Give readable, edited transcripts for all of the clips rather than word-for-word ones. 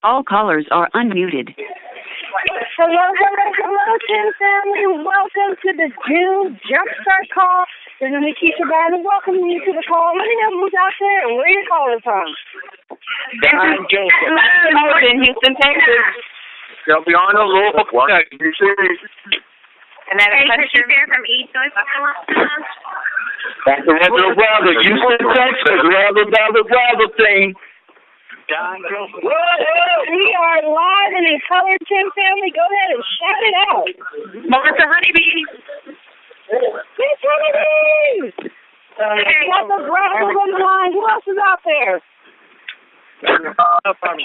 All callers are unmuted. Hello, Tim family. Welcome to the Gill Jumpstart call. This is Nikisha Biden. Welcome you to the call. Let me know who's out there and where you're calling from. I'm Joseph. Hello, in Houston, Texas. They'll be on a little And then a question here from East North Carolina. That's the brother. Houston, Texas. Brother thing. We are live and in color, Tim family. Go ahead and shout it out. Martha Honeybees. Miss Honeybees. Got the Bravos on the line. Who else is out there?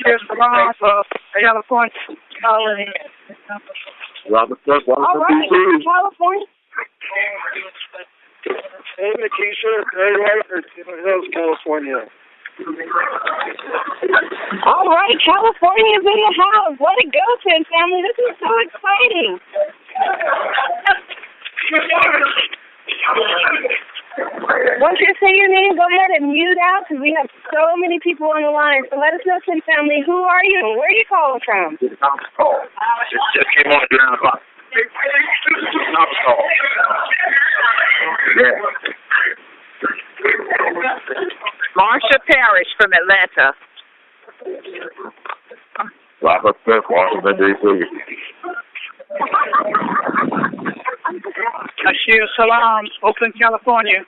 Cheers from California. Robert Smith, all right, California. Hey, Nikisha. Hey, Robert. Hills, California. All right, California's in the house. Let it go, Tim family. This is so exciting. Once you say your name, go ahead and mute out because we have so many people on the line. So let us know, Tim family, who are you and where are you calling from? Just came on at 9 o'clock. Yeah. Marsha Parrish from Atlanta. Robert Smith, Washington, D.C. Ashir Salam, Oakland, California.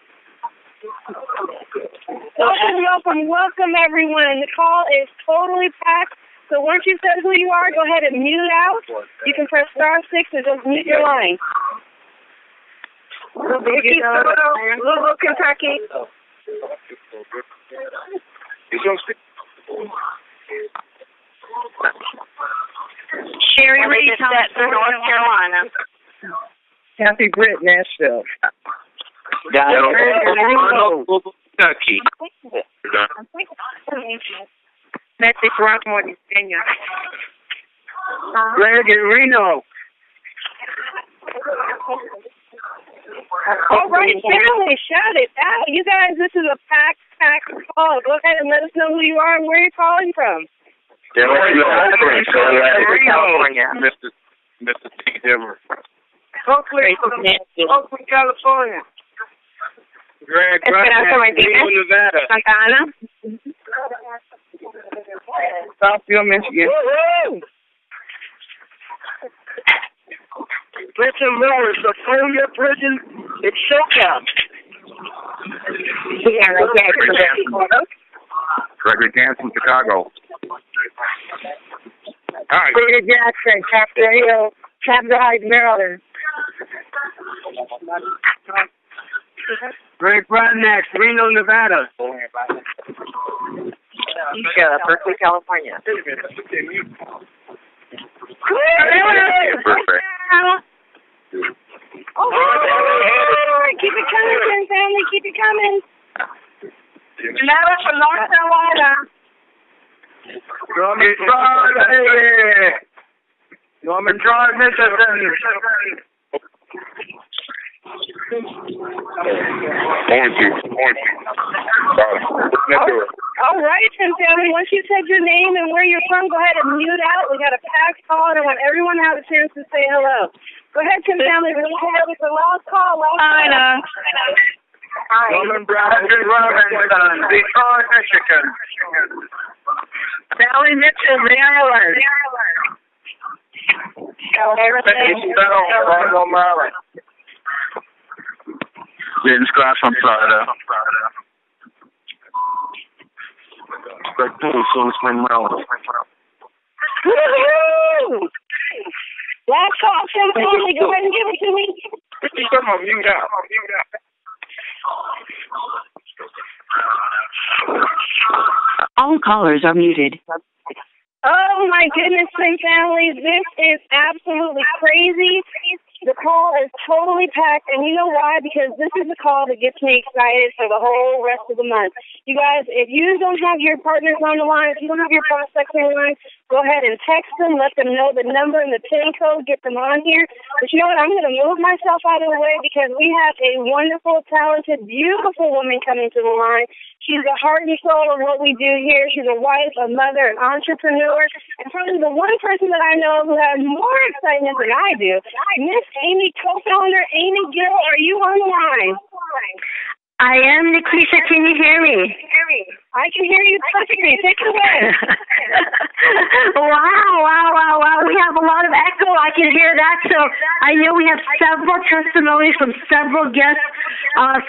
Welcome, everyone. The call is totally packed. So once you said who you are, go ahead and mute out. You can press *6 and just mute your line. Louisville, Kentucky. Sherry Reed, North Carolina. Kathy Britt, Nashville. Kentucky. Memphis, Rockmore, Virginia. Greg in Reno. All right, family, shout it out. You guys, this is a packed call. Go ahead and let us know who you are and where you're calling from. California. Mr. T. Denver. Oakland, California. Greg, Nevada. Santa Ana. Southfield, Michigan. Clinton Miller, Sophia Prison, it's SoCal. Gregory Jansen, Chicago. All right. Peter Jackson, Capitol Hill, Capitol Heights, Maryland. Greg Brodnax, Reno, Nevada. Isha, Berkeley, California. Oh, keep it coming, Tim family. Keep it coming. Lara from North Carolina. Norman Drive, Michigan. All right, Tim family. Once you said your name and where you're from, go ahead and mute out. We got a packed call, and I want everyone to have a chance to say hello. Go ahead, Tim family. We're going to have the last call. Hi. Norman Bradford Robinson, Detroit, Michigan. Sally Mitchell, Maryland. Maryland. James Glass from Florida. Greg Peterson from Maryland. Woo-hoo! Last call, Tim family. Go ahead and give it to me. Mute out. All callers are muted. Oh my goodness, Tim family. This is absolutely crazy. The call is totally packed, and you know why? Because this is the call that gets me excited for the whole rest of the month. You guys, if you don't have your partners on the line, if you don't have your prospects on the line, go ahead and text them, let them know the number and the PIN code, get them on here. But you know what? I'm going to move myself out of the way because we have a wonderful, talented, beautiful woman coming to the line. She's the heart and soul of what we do here. She's a wife, a mother, an entrepreneur, and probably the one person that I know who has more excitement than I do. Miss Amy, co-founder Amy Gill, are you on the line? I am, Nikisha. Can you hear me? I can hear you perfectly. Take it away. Wow. We have a lot of echo. I can hear that. So I know we have several testimonies from several guests,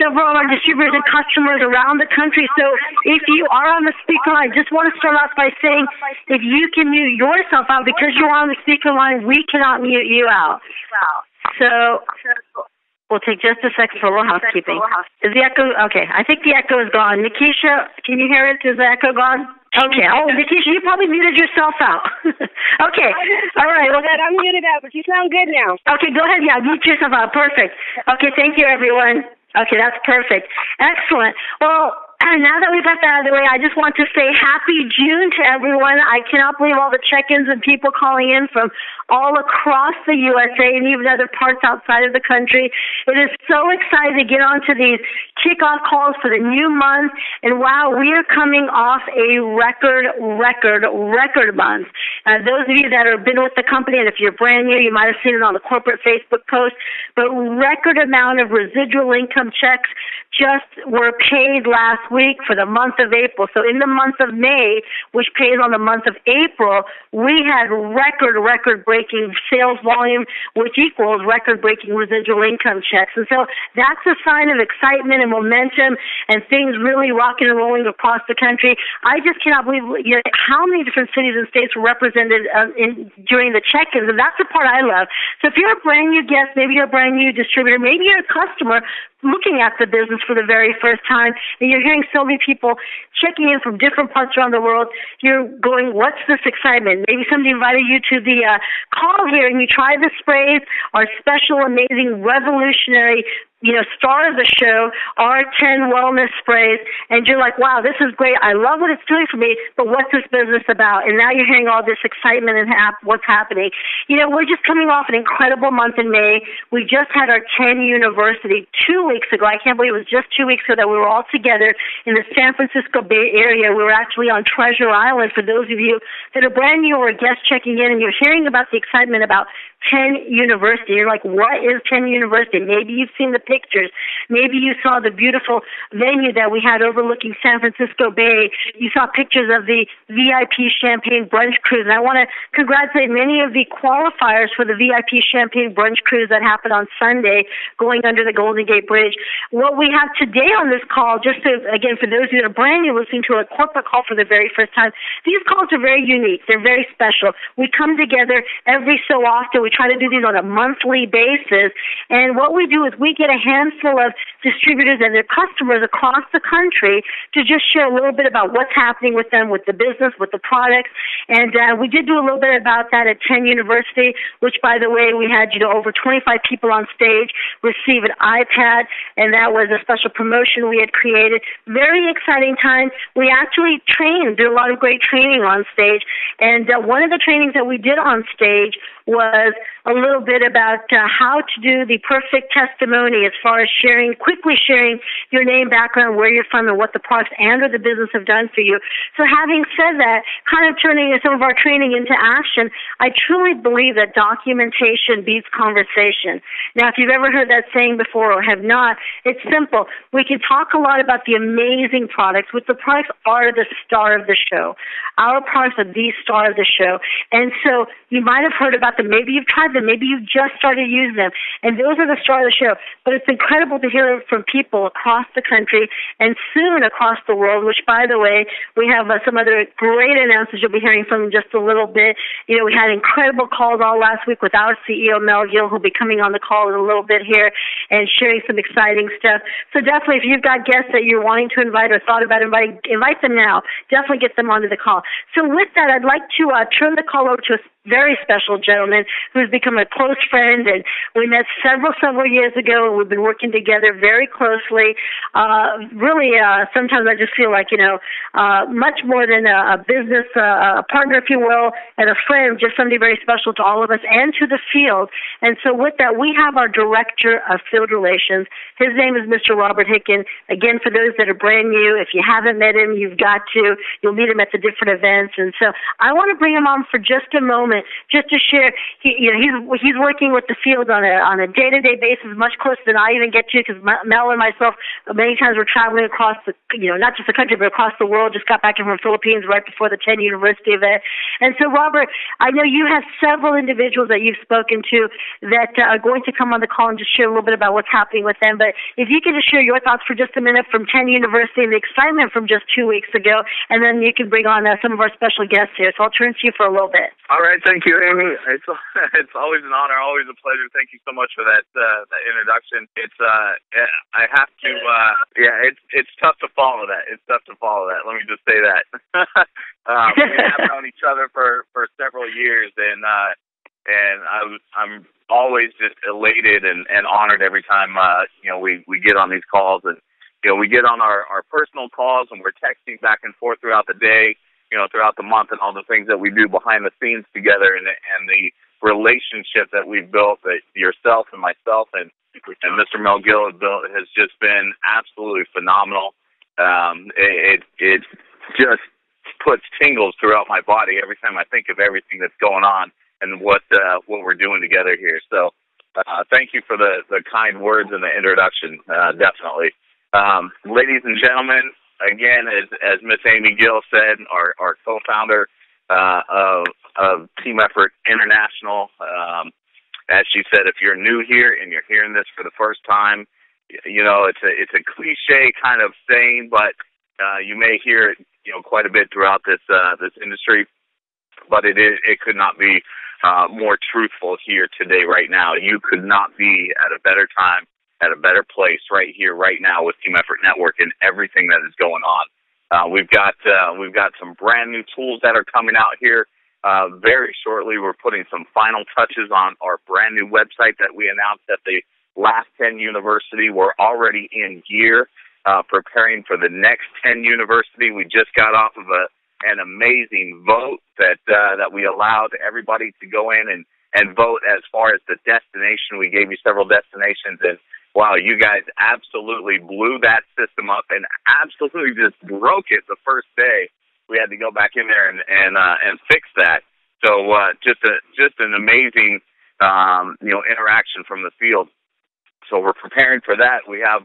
several of our distributors and customers around the country. So if you are on the speaker line, just want to start off by saying if you can mute yourself out because you're on the speaker line, we cannot mute you out. So we'll take just a second for a little housekeeping. Is the echo? Okay, I think the echo is gone. Nikisha, can you hear it? Is the echo gone? Okay. Oh, Nikisha, you probably muted yourself out. Okay. All right. Well, I'm muted out, but you sound good now. Okay, go ahead. Yeah, mute yourself out. Perfect. Okay, thank you, everyone. Okay, that's perfect. Excellent. Well, now that we've got that out of the way, I just want to say happy June to everyone. I cannot believe all the check-ins and people calling in from all across the USA and even other parts outside of the country. It is so exciting to get onto these kickoff calls for the new month. And wow, we are coming off a record month. Those of you that have been with the company, and if you're brand new, you might have seen it on the corporate Facebook post, but record amount of residual income checks just were paid last week for the month of April. So in the month of May, which pays on the month of April, we had record-breaking sales volume, which equals record-breaking residual income checks. And so that's a sign of excitement and momentum and things really rocking and rolling across the country. I just cannot believe how many different cities and states were represented during the check-ins, and that's the part I love. So if you're a brand new guest, maybe you're a brand new distributor, maybe you're a customer looking at the business for the very first time, and you're hearing so many people checking in from different parts around the world, you're going, what's this excitement? Maybe somebody invited you to the call here, and you try the sprays, our special, amazing, revolutionary star of the show, R10 wellness sprays, and you're like, wow, this is great. I love what it's doing for me, but what's this business about? And now you're hearing all this excitement and what's happening. We're just coming off an incredible month in May. We just had our 10 University 2 weeks ago. I can't believe it was just 2 weeks ago that we were all together in the San Francisco Bay Area. We were actually on Treasure Island. For those of you that are brand new or guests checking in and you're hearing about the excitement about 10 University. You're like, what is 10 University? Maybe you've seen the pictures. Maybe you saw the beautiful venue that we had overlooking San Francisco Bay. You saw pictures of the VIP Champagne Brunch Cruise. And I want to congratulate many of the qualifiers for the VIP Champagne Brunch Cruise that happened on Sunday going under the Golden Gate Bridge. What we have today on this call, just to, again, for those of you that are brand new listening to a corporate call for the very first time, these calls are very unique. They're very special. We come together every so often. We try to do these on a monthly basis, and what we do is we get a handful of distributors and their customers across the country to just share a little bit about what's happening with them, with the business, with the products, and we did do a little bit about that at 10 University, which, by the way, we had over 25 people on stage receive an iPad, and that was a special promotion we had created. Very exciting time. We actually did a lot of great training on stage, and one of the trainings that we did on stage was a little bit about how to do the perfect testimony as far as quickly sharing your name, background, where you're from, and what the products and or the business have done for you. So having said that, kind of turning some of our training into action, I truly believe that documentation beats conversation. Now, if you've ever heard that saying before or have not, it's simple. We can talk a lot about the amazing products, which the products are the star of the show. Our products are the star of the show. And so you might have heard about them. Maybe you've tried them. Maybe you've just started using them. And those are the star of the show. But it's incredible to hear from people across the country and soon across the world, which, by the way, we have some other great announcements you'll be hearing from in just a little bit. We had incredible calls all last week with our CEO, Mel Gill, who'll be coming on the call in a little bit here and sharing some exciting stuff. So definitely, if you've got guests that you're wanting to invite or thought about inviting, invite them now. Definitely get them onto the call. So with that, I'd like to turn the call over to a very special gentleman. gentleman who's become a close friend, and we met several years ago, and we've been working together very closely. Really, sometimes I just feel like, much more than a business partner, if you will, and a friend, just somebody very special to all of us and to the field. And so with that, we have our Director of Field Relations. His name is Mr. Robert Hicken. Again, for those that are brand new, if you haven't met him, you've got to. You'll meet him at the different events. And so I want to bring him on for just a moment, just to share. He's working with the field on a day-to-day basis, much closer than I even get to, because Mel and myself, many times we're traveling across the, not just the country, but across the world. Just got back in from the Philippines right before the 10 University event. And so, Robert, I know you have several individuals that you've spoken to that are going to come on the call and just share a little bit about what's happening with them. But if you could just share your thoughts for just a minute from 10 University and the excitement from just 2 weeks ago, and then you can bring on some of our special guests here. So I'll turn to you for a little bit. All right, thank you, Amy. It's always an honor, always a pleasure. Thank you so much for that introduction. It's I have to it's tough to follow that. It's tough to follow that. Let me just say that. We have known each other for several years, and I'm always just elated and honored every time we get on these calls, and we get on our personal calls, and we're texting back and forth throughout the day, throughout the month, and all the things that we do behind the scenes together, and the relationship that we've built, that yourself and myself and Mr. Mel Gill have built, has just been absolutely phenomenal. It just puts tingles throughout my body every time I think of everything that's going on and what we're doing together here. So thank you for the kind words and the introduction, definitely. Ladies and gentlemen, again, as Miss Amy Gill said, our co-founder of Team Effort International, as she said, if you're new here and you're hearing this for the first time, it's a cliche kind of saying, but you may hear it, quite a bit throughout this industry. But it could not be more truthful here today, right now. You could not be at a better time, at a better place, right here, right now, with Team Effort Network and everything that is going on. We've got some brand new tools that are coming out here very shortly. We're putting some final touches on our brand new website that we announced at the last 10 University. We're already in gear, preparing for the next 10 University. We just got off of an amazing vote that we allowed everybody to go in and vote as far as the destination. We gave you several destinations, and wow, you guys absolutely blew that system up and absolutely just broke it the first day. We had to go back in there and fix that. So just an amazing interaction from the field. So we're preparing for that. We have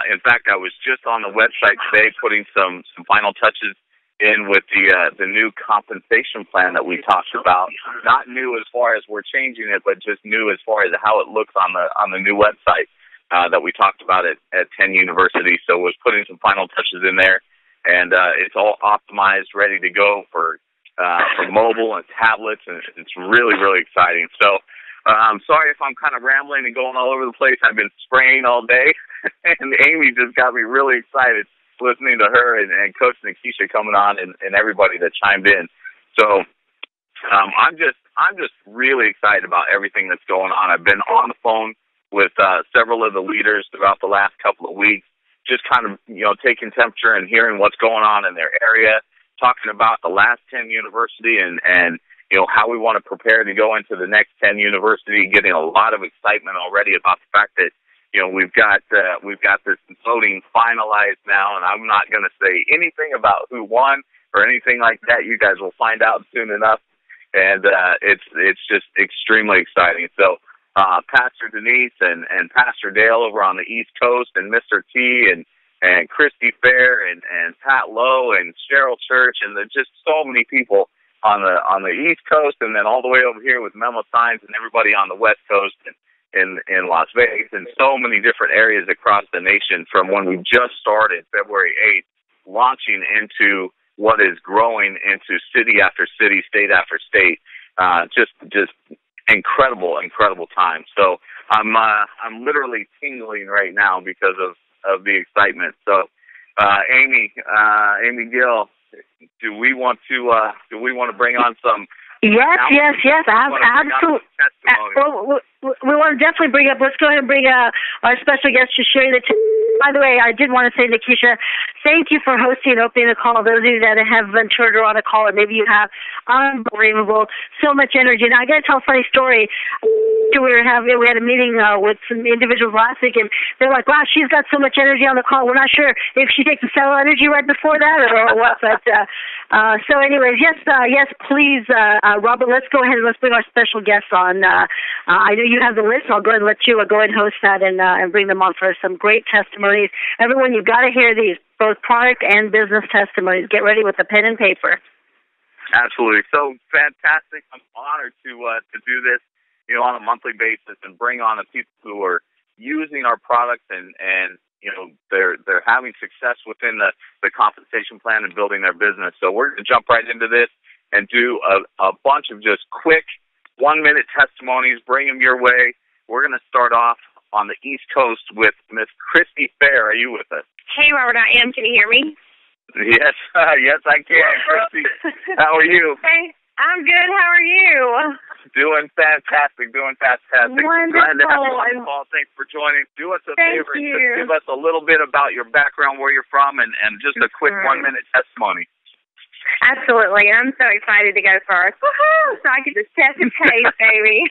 in fact, I was just on the website today putting some final touches in with the new compensation plan that we talked about. Not new as far as we're changing it, but just new as far as how it looks on the new website that we talked about at 10 University. So was putting some final touches in there, and it's all optimized, ready to go for mobile and tablets, and it's really, really exciting. So I'm sorry if I'm kind of rambling and going all over the place. I've been spraying all day, and Amy just got me really excited listening to her and Coach Nikisha coming on and everybody that chimed in. So I'm just really excited about everything that's going on. I've been on the phone with several of the leaders throughout the last couple of weeks, just kind of taking temperature and hearing what's going on in their area, talking about the last 10 University and how we want to prepare to go into the next 10 University, getting a lot of excitement already about the fact that we've got this voting finalized now, and I'm not going to say anything about who won or anything like that. You guys will find out soon enough, and it's just extremely exciting. So Pastor Denise and Pastor Dale over on the East Coast, and Mr. T and Christy Fair and Pat Lowe and Cheryl Church, and just so many people on the East Coast, and then all the way over here with Memo Signs and everybody on the West Coast and in Las Vegas, and so many different areas across the nation, from when we just started February 8th, launching into what is growing into city after city, state after state. Just incredible time. So I'm literally tingling right now because of the excitement. So Amy Gill, do we want to bring on some Yes. Absolutely. We want to definitely bring up. Let's go ahead and bring our special guest to share the. By the way, I did want to say, Nikisha, thank you for hosting and opening the call. Those of you that have ventured on a call, and maybe you have unbelievable, so much energy. And I got to tell a funny story. We had a meeting with some individuals last week, and they're like, "Wow, she's got so much energy on the call. We're not sure if she takes the cell energy right before that or what." But so, anyways, yes, please, Robert. Let's go ahead and let's bring our special guests on. I know you have the list. So I'll go ahead and let you go ahead and host that and bring them on for some great testimonies. Everyone, you've got to hear these, both product and business testimonies. Get ready with the pen and paper. Absolutely. So fantastic. I'm honored to do this, on a monthly basis and bring on the people who are using our products and they're having success within the compensation plan and building their business. So we're going to jump right into this and do a bunch of just quick 1-minute testimonies, bring them your way. We're going to start off on the East Coast with Miss Christy Fair. Are you with us? Hey, Robert, I am. Can you hear me? Yes, yes, I can. Christy, how are you? Hey, I'm good. How are you? Doing fantastic. Wonderful. Glad to have you on the call. Thanks for joining. Do us a favor. Just give us a little bit about your background, where you're from, and just a quick 1-minute testimony. Absolutely. I'm so excited to go first. Woohoo! So I can just test and taste, baby.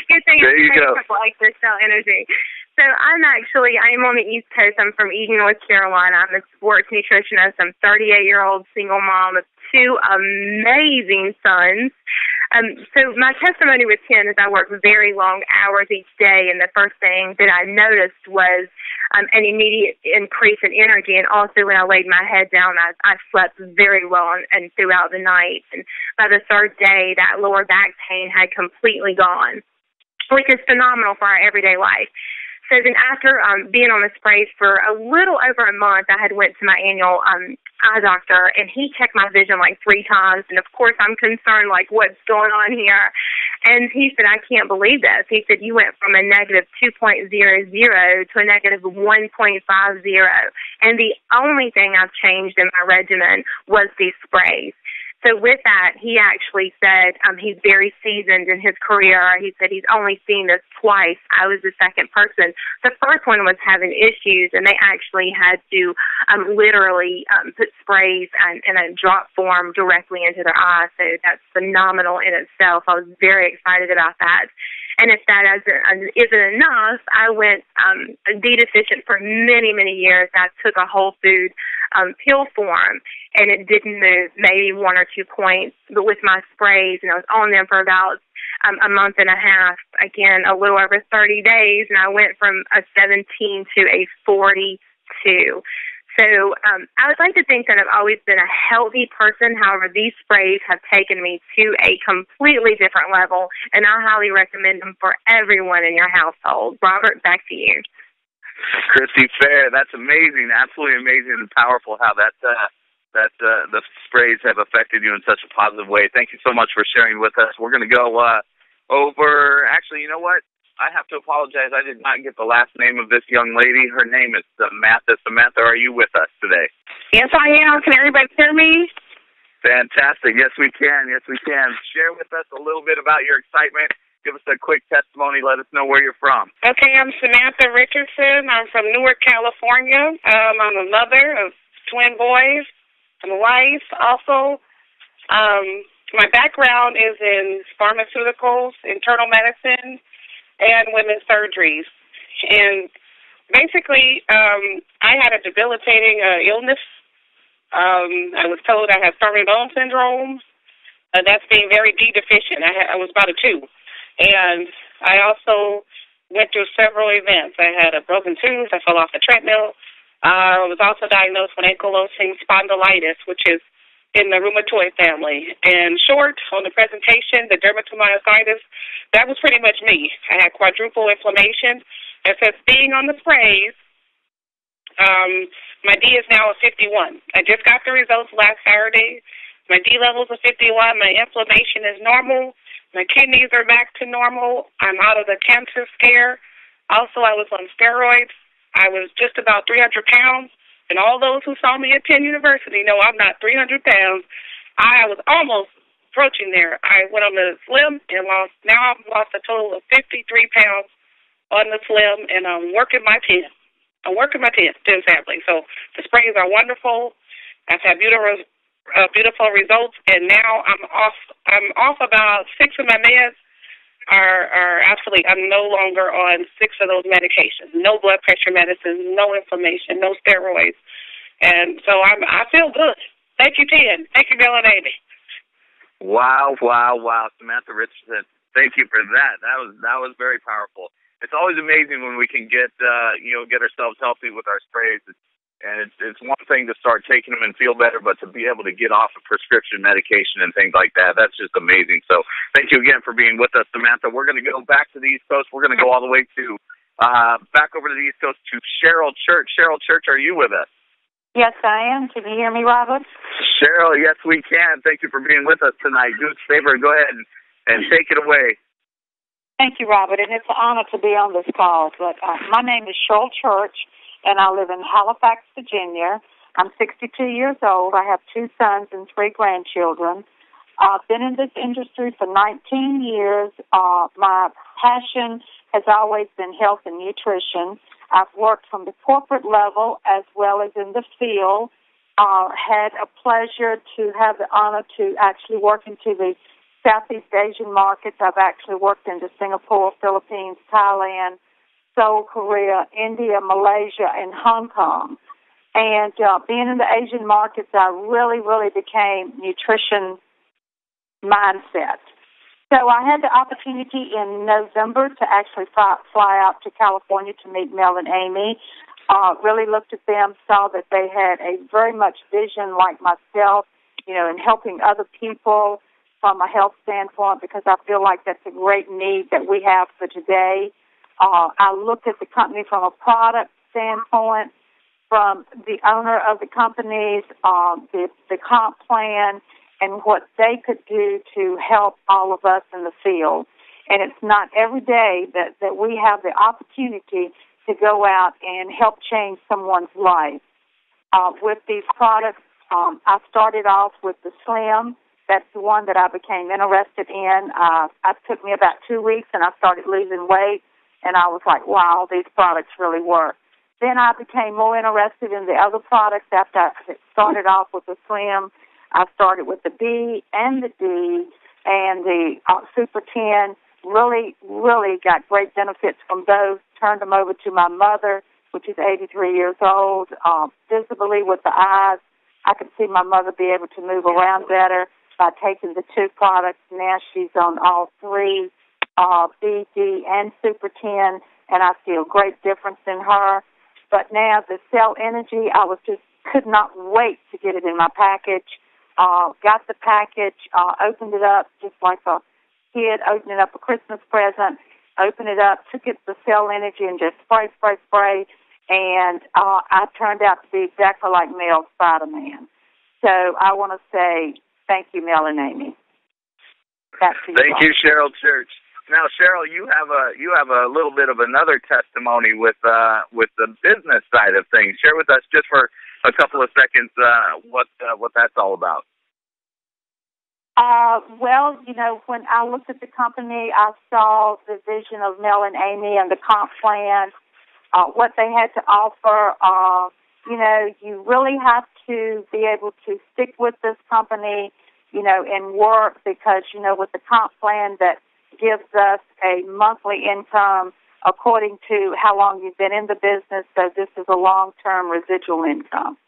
Good thing there you go. Like this cell energy. So I'm on the East Coast. I'm from Eaton, North Carolina. I'm a sports nutritionist. I'm a 38-year-old single mom of 2 amazing sons. So my testimony with Ken is I work very long hours each day, and the first thing that I noticed was an immediate increase in energy, and also when I laid my head down, I slept very well and throughout the night. And by the 3rd day, that lower back pain had completely gone, which is phenomenal for our everyday life. So then after being on the sprays for a little over a month, I had went to my annual eye doctor, and he checked my vision like 3 times. And, of course, I'm concerned, like, what's going on here? And he said, I can't believe this. He said, you went from a negative 2.00 to a negative 1.50. And the only thing I've changed in my regimen was these sprays. So with that, he actually said he's very seasoned in his career. He said he's only seen this twice. I was the second person. The first one was having issues, and they actually had to literally put sprays in a drop form directly into their eye. So that's phenomenal in itself. I was very excited about that. And if that isn't enough, I went D deficient for many, many years. I took a whole food pill form, and it didn't move, maybe 1 or 2 points. But with my sprays, and I was on them for about a month and a half, again, a little over 30 days, and I went from a 17 to a 42. So I would like to think that I've always been a healthy person. However, these sprays have taken me to a completely different level, and I highly recommend them for everyone in your household. Robert, back to you. Christy Fair, that's amazing, absolutely amazing and powerful how the sprays have affected you in such a positive way. Thank you so much for sharing with us. We're going to go over, actually, you know what? I have to apologize. I did not get the last name of this young lady. Her name is Samantha. Samantha, are you with us today? Yes, I am. Can everybody hear me? Fantastic. Yes, we can. Share with us a little bit about your excitement. Give us a quick testimony. Let us know where you're from. Okay, I'm Samantha Richardson. I'm from Newark, California. I'm a mother of twin boys. I'm a wife also. My background is in pharmaceuticals, internal medicine, and women's surgeries. And basically, I had a debilitating illness. I was told I had San Ramon syndrome. That's being very D deficient. I was about a 2. And I also went through several events. I had a broken tooth. I fell off the treadmill. I was also diagnosed with ankylosing spondylitis, which is in the rheumatoid family. And short, on the presentation, the dermatomyositis, that was pretty much me. I had quadruple inflammation. And since being on the sprays, my D is now a 51. I just got the results last Saturday. My D levels are 51. My inflammation is normal. My kidneys are back to normal. I'm out of the cancer scare. Also, I was on steroids. I was just about 300 pounds. And all those who saw me at Penn University know I'm not 300 pounds. I was almost approaching there, I went on the slim and now I've lost a total of 53 pounds on the slim, and I'm working my 10. I'm working my 10 family. So the sprays are wonderful. I've had beautiful results, and now I'm off about 6 of my meds. Are absolutely, I'm no longer on 6 of those medications. No blood pressure medicines, no inflammation, no steroids. And so I feel good. Thank you, Ted. Thank you, Bill and Amy. Wow. Samantha Richardson, thank you for that. That was very powerful. It's always amazing when we can get ourselves healthy with our sprays. And it's one thing to start taking them and feel better, but to be able to get off of prescription medication and things like that, that's just amazing. So thank you again for being with us, Samantha. We're going to go back to the East Coast. We're going to go all the way to back over to the East Coast to Cheryl Church. Cheryl Church, are you with us? Yes, I am. Can you hear me, Robert? Cheryl, yes, we can. Thank you for being with us tonight. Do us a favor and go ahead and take it away. Thank you, Robert, and it's an honor to be on this call. But my name is Cheryl Church, and I live in Halifax, Virginia. I'm 62 years old. I have 2 sons and 3 grandchildren. I've been in this industry for 19 years. My passion has always been health and nutrition. I've worked from the corporate level as well as in the field. Had a pleasure to have the honor to actually work into the Southeast Asian markets. I've actually worked into Singapore, Philippines, Thailand, Seoul, Korea, India, Malaysia, and Hong Kong. And being in the Asian markets, I really became nutrition mindset. So I had the opportunity in November to actually fly out to California to meet Mel and Amy. Really looked at them, saw that they had a very much vision like myself, in helping other people from a health standpoint, because I feel like that's a great need that we have for today. I looked at the company from a product standpoint, from the owner of the companies, the comp plan, and what they could do to help all of us in the field. And it's not every day that we have the opportunity to go out and help change someone's life. With these products, I started off with the Slim. That's the one that I became interested in. It took me about 2 weeks, and I started losing weight. And I was like, wow, these products really work. Then I became more interested in the other products after I started off with the Slim. I started with the B and the D and the Super 10. Really got great benefits from those. Turned them over to my mother, which is 83 years old. Visibly with the eyes, I could see my mother be able to move around better by taking the 2 products. Now she's on all 3. B, D, and Super 10, and I see a great difference in her. But now the Cell Energy, I could not wait to get it in my package. Got the package, opened it up just like a kid opening up a Christmas present, opened it up, took it to Cell Energy and just spray, and I turned out to be exactly like Mel Spider-Man. So I want to say thank you, Mel and Amy. Thank you, Cheryl Church. Now, Cheryl, you have a little bit of another testimony with the business side of things. Share with us just for a couple of seconds what that's all about. Well, when I looked at the company, I saw the vision of Mel and Amy and the comp plan, what they had to offer. You really have to be able to stick with this company, and work because, with the comp plan that gives us a monthly income according to how long you've been in the business. So this is a long-term residual income.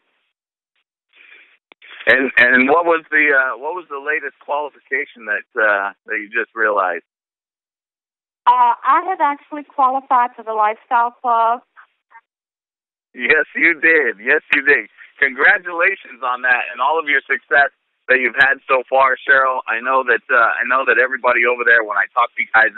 And what was the latest qualification that you just realized? I had actually qualified for the Lifestyle Club. Yes, you did. Congratulations on that and all of your success that you've had so far, Cheryl. I know that everybody over there, when I talk to you guys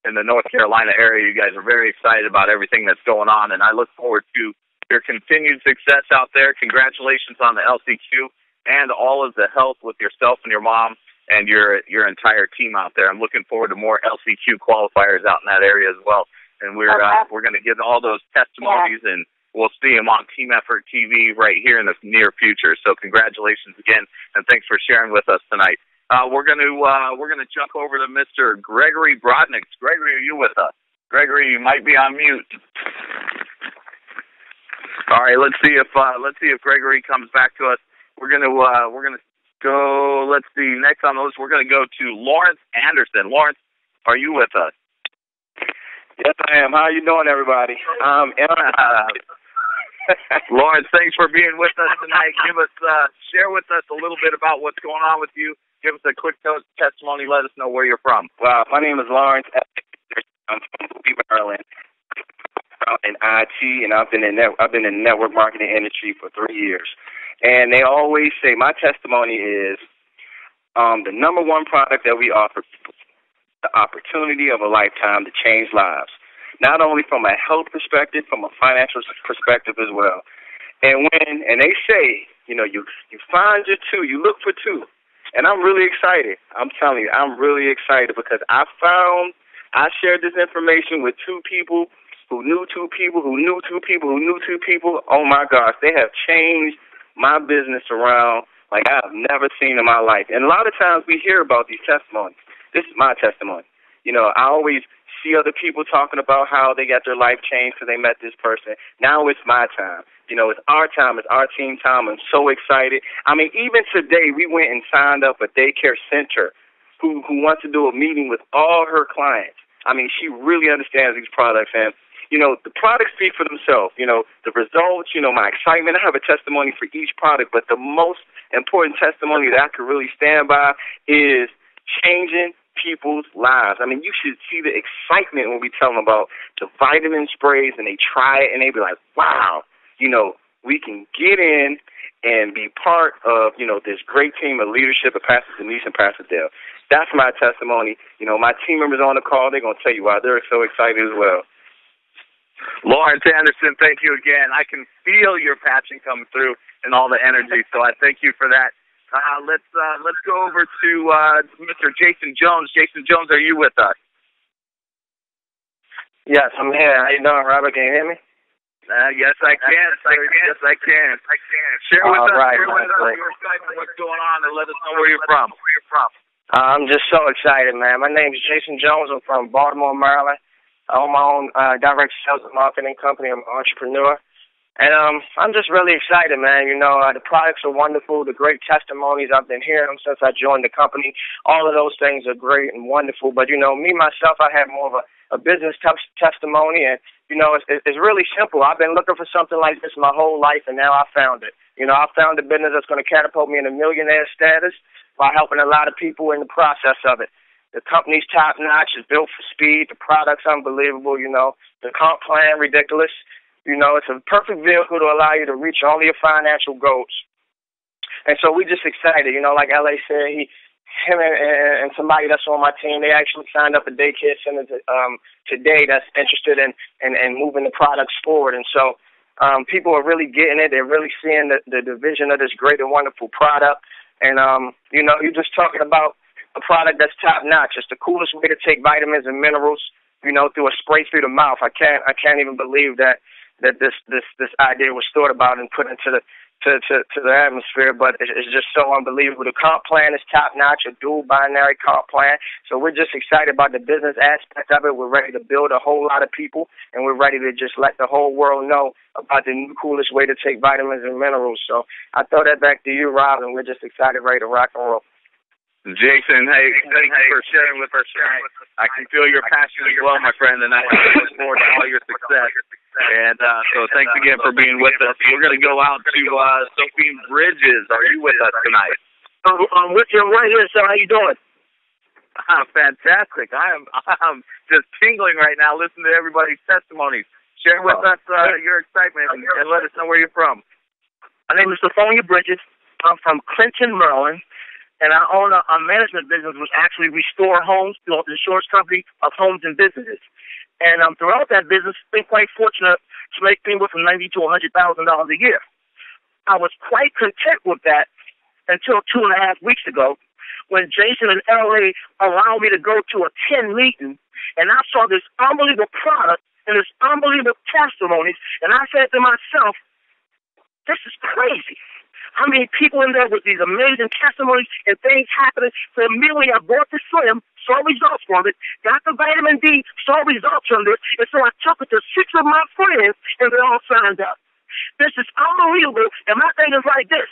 in the North Carolina area, you guys are very excited about everything that's going on, and I look forward to your continued success out there. Congratulations on the LCQ and all of the health with yourself and your mom and your entire team out there. I'm looking forward to more LCQ qualifiers out in that area as well, and we're going to get all those testimonies and we'll see him on Team Effort TV right here in the near future. So congratulations again, and thanks for sharing with us tonight. we're gonna jump over to Mr. Gregory Brodnick. Gregory, are you with us? Gregory, you might be on mute. All right, let's see if Gregory comes back to us. We're gonna go. Let's see. Next on the list, we're gonna go to Lawrence Anderson. Lawrence, are you with us? Yes, I am. How you doing, everybody? Lawrence, thanks for being with us tonight. Share with us a little bit about what's going on with you. Give us a quick testimony. Let us know where you're from. Well, my name is Lawrence. I'm from Maryland. In IT, and I've been in the network marketing industry for 3 years. And they always say my testimony is the number one product that we offer people, the opportunity of a lifetime to change lives, not only from a health perspective, from a financial perspective as well. And they say, you find your two, you look for two. And I'm really excited. I'm telling you, I'm really excited because I shared this information with two people who knew two people, who knew two people, who knew two people. Oh, my gosh, they have changed my business around like I have never seen in my life. And a lot of times we hear about these testimonies. This is my testimony. I always see other people talking about how they got their life changed because they met this person. Now it's my time. It's our time. It's our team time. I'm so excited. I mean, even today we went and signed up a daycare center who wants to do a meeting with all her clients. I mean, she really understands these products. And, the products speak for themselves. The results, my excitement. I have a testimony for each product, but the most important testimony that I could really stand by is changing people's lives. I mean, you should see the excitement when we tell them about the vitamin sprays and they try it and they be like, wow, we can get in and be part of, this great team of leadership of Pastor Denise and Pastor Dale. That's my testimony. My team members on the call, they're going to tell you why they're so excited as well. Lawrence Anderson, thank you again. I can feel your passion coming through and all the energy, so I thank you for that. Let's go over to Mr. Jason Jones. Jason Jones, are you with us? Yes, I'm here. How you doing, Robert? Can you hear me? Yes, I can. Yes, I can. Share with us your excitement, what's going on, and let us know where you're from. I'm just so excited, man. My name is Jason Jones. I'm from Baltimore, Maryland. I own my own direct sales and marketing company. I'm an entrepreneur. And I'm just really excited, man. The products are wonderful. The great testimonies, I've been hearing them since I joined the company. All of those things are great and wonderful. But, me, myself, I have more of a business testimony. And, it's really simple. I've been looking for something like this my whole life, and now I found it. I found a business that's going to catapult me into millionaire status by helping a lot of people in the process of it. The company's top-notch. It's built for speed. The product's unbelievable, The comp plan, ridiculous. It's a perfect vehicle to allow you to reach all your financial goals. And so we're just excited. Like L.A. said, him and somebody that's on my team, they actually signed up a daycare center today that's interested in moving the products forward. And so people are really getting it. They're really seeing the vision of this great and wonderful product. And, you're just talking about a product that's top-notch. It's the coolest way to take vitamins and minerals, through a spray through the mouth. I can't even believe that this idea was thought about and put into the atmosphere, but it's just so unbelievable. The comp plan is top-notch, a dual binary comp plan. So we're just excited about the business aspect of it. We're ready to build a whole lot of people, and we're ready to just let the whole world know about the new coolest way to take vitamins and minerals. So I throw that back to you, Rob, and we're just excited, ready to rock and roll. Jason, hey, thank you for sharing with us tonight. I can feel your passion as well, my friend, and I look forward to all your success. And so thanks again for being with us. We're going to go out to Sophie Bridges. Are you with us tonight? I'm with you right here, sir. How you doing? Fantastic. I'm just tingling right now listening to everybody's testimonies. Share with us your excitement and let us know where you're from. My name is Sophie Bridges. I'm from Clinton, Maryland. And I own a management business which actually restore homes through an insurance company of homes and businesses. And throughout that business, I've been quite fortunate to make anywhere from $90,000 to $100,000 a year. I was quite content with that until 2.5 weeks ago when Jason and L.A. allowed me to go to a 10 meeting, and I saw this unbelievable product and this unbelievable testimonies, and I said to myself, this is crazy. How many people in there with these amazing testimonies and things happening? So immediately I bought the Slim, saw results from it, got the vitamin D, saw results from it, and so I took it to 6 of my friends, and they all signed up. This is unbelievable, and my thing is like this.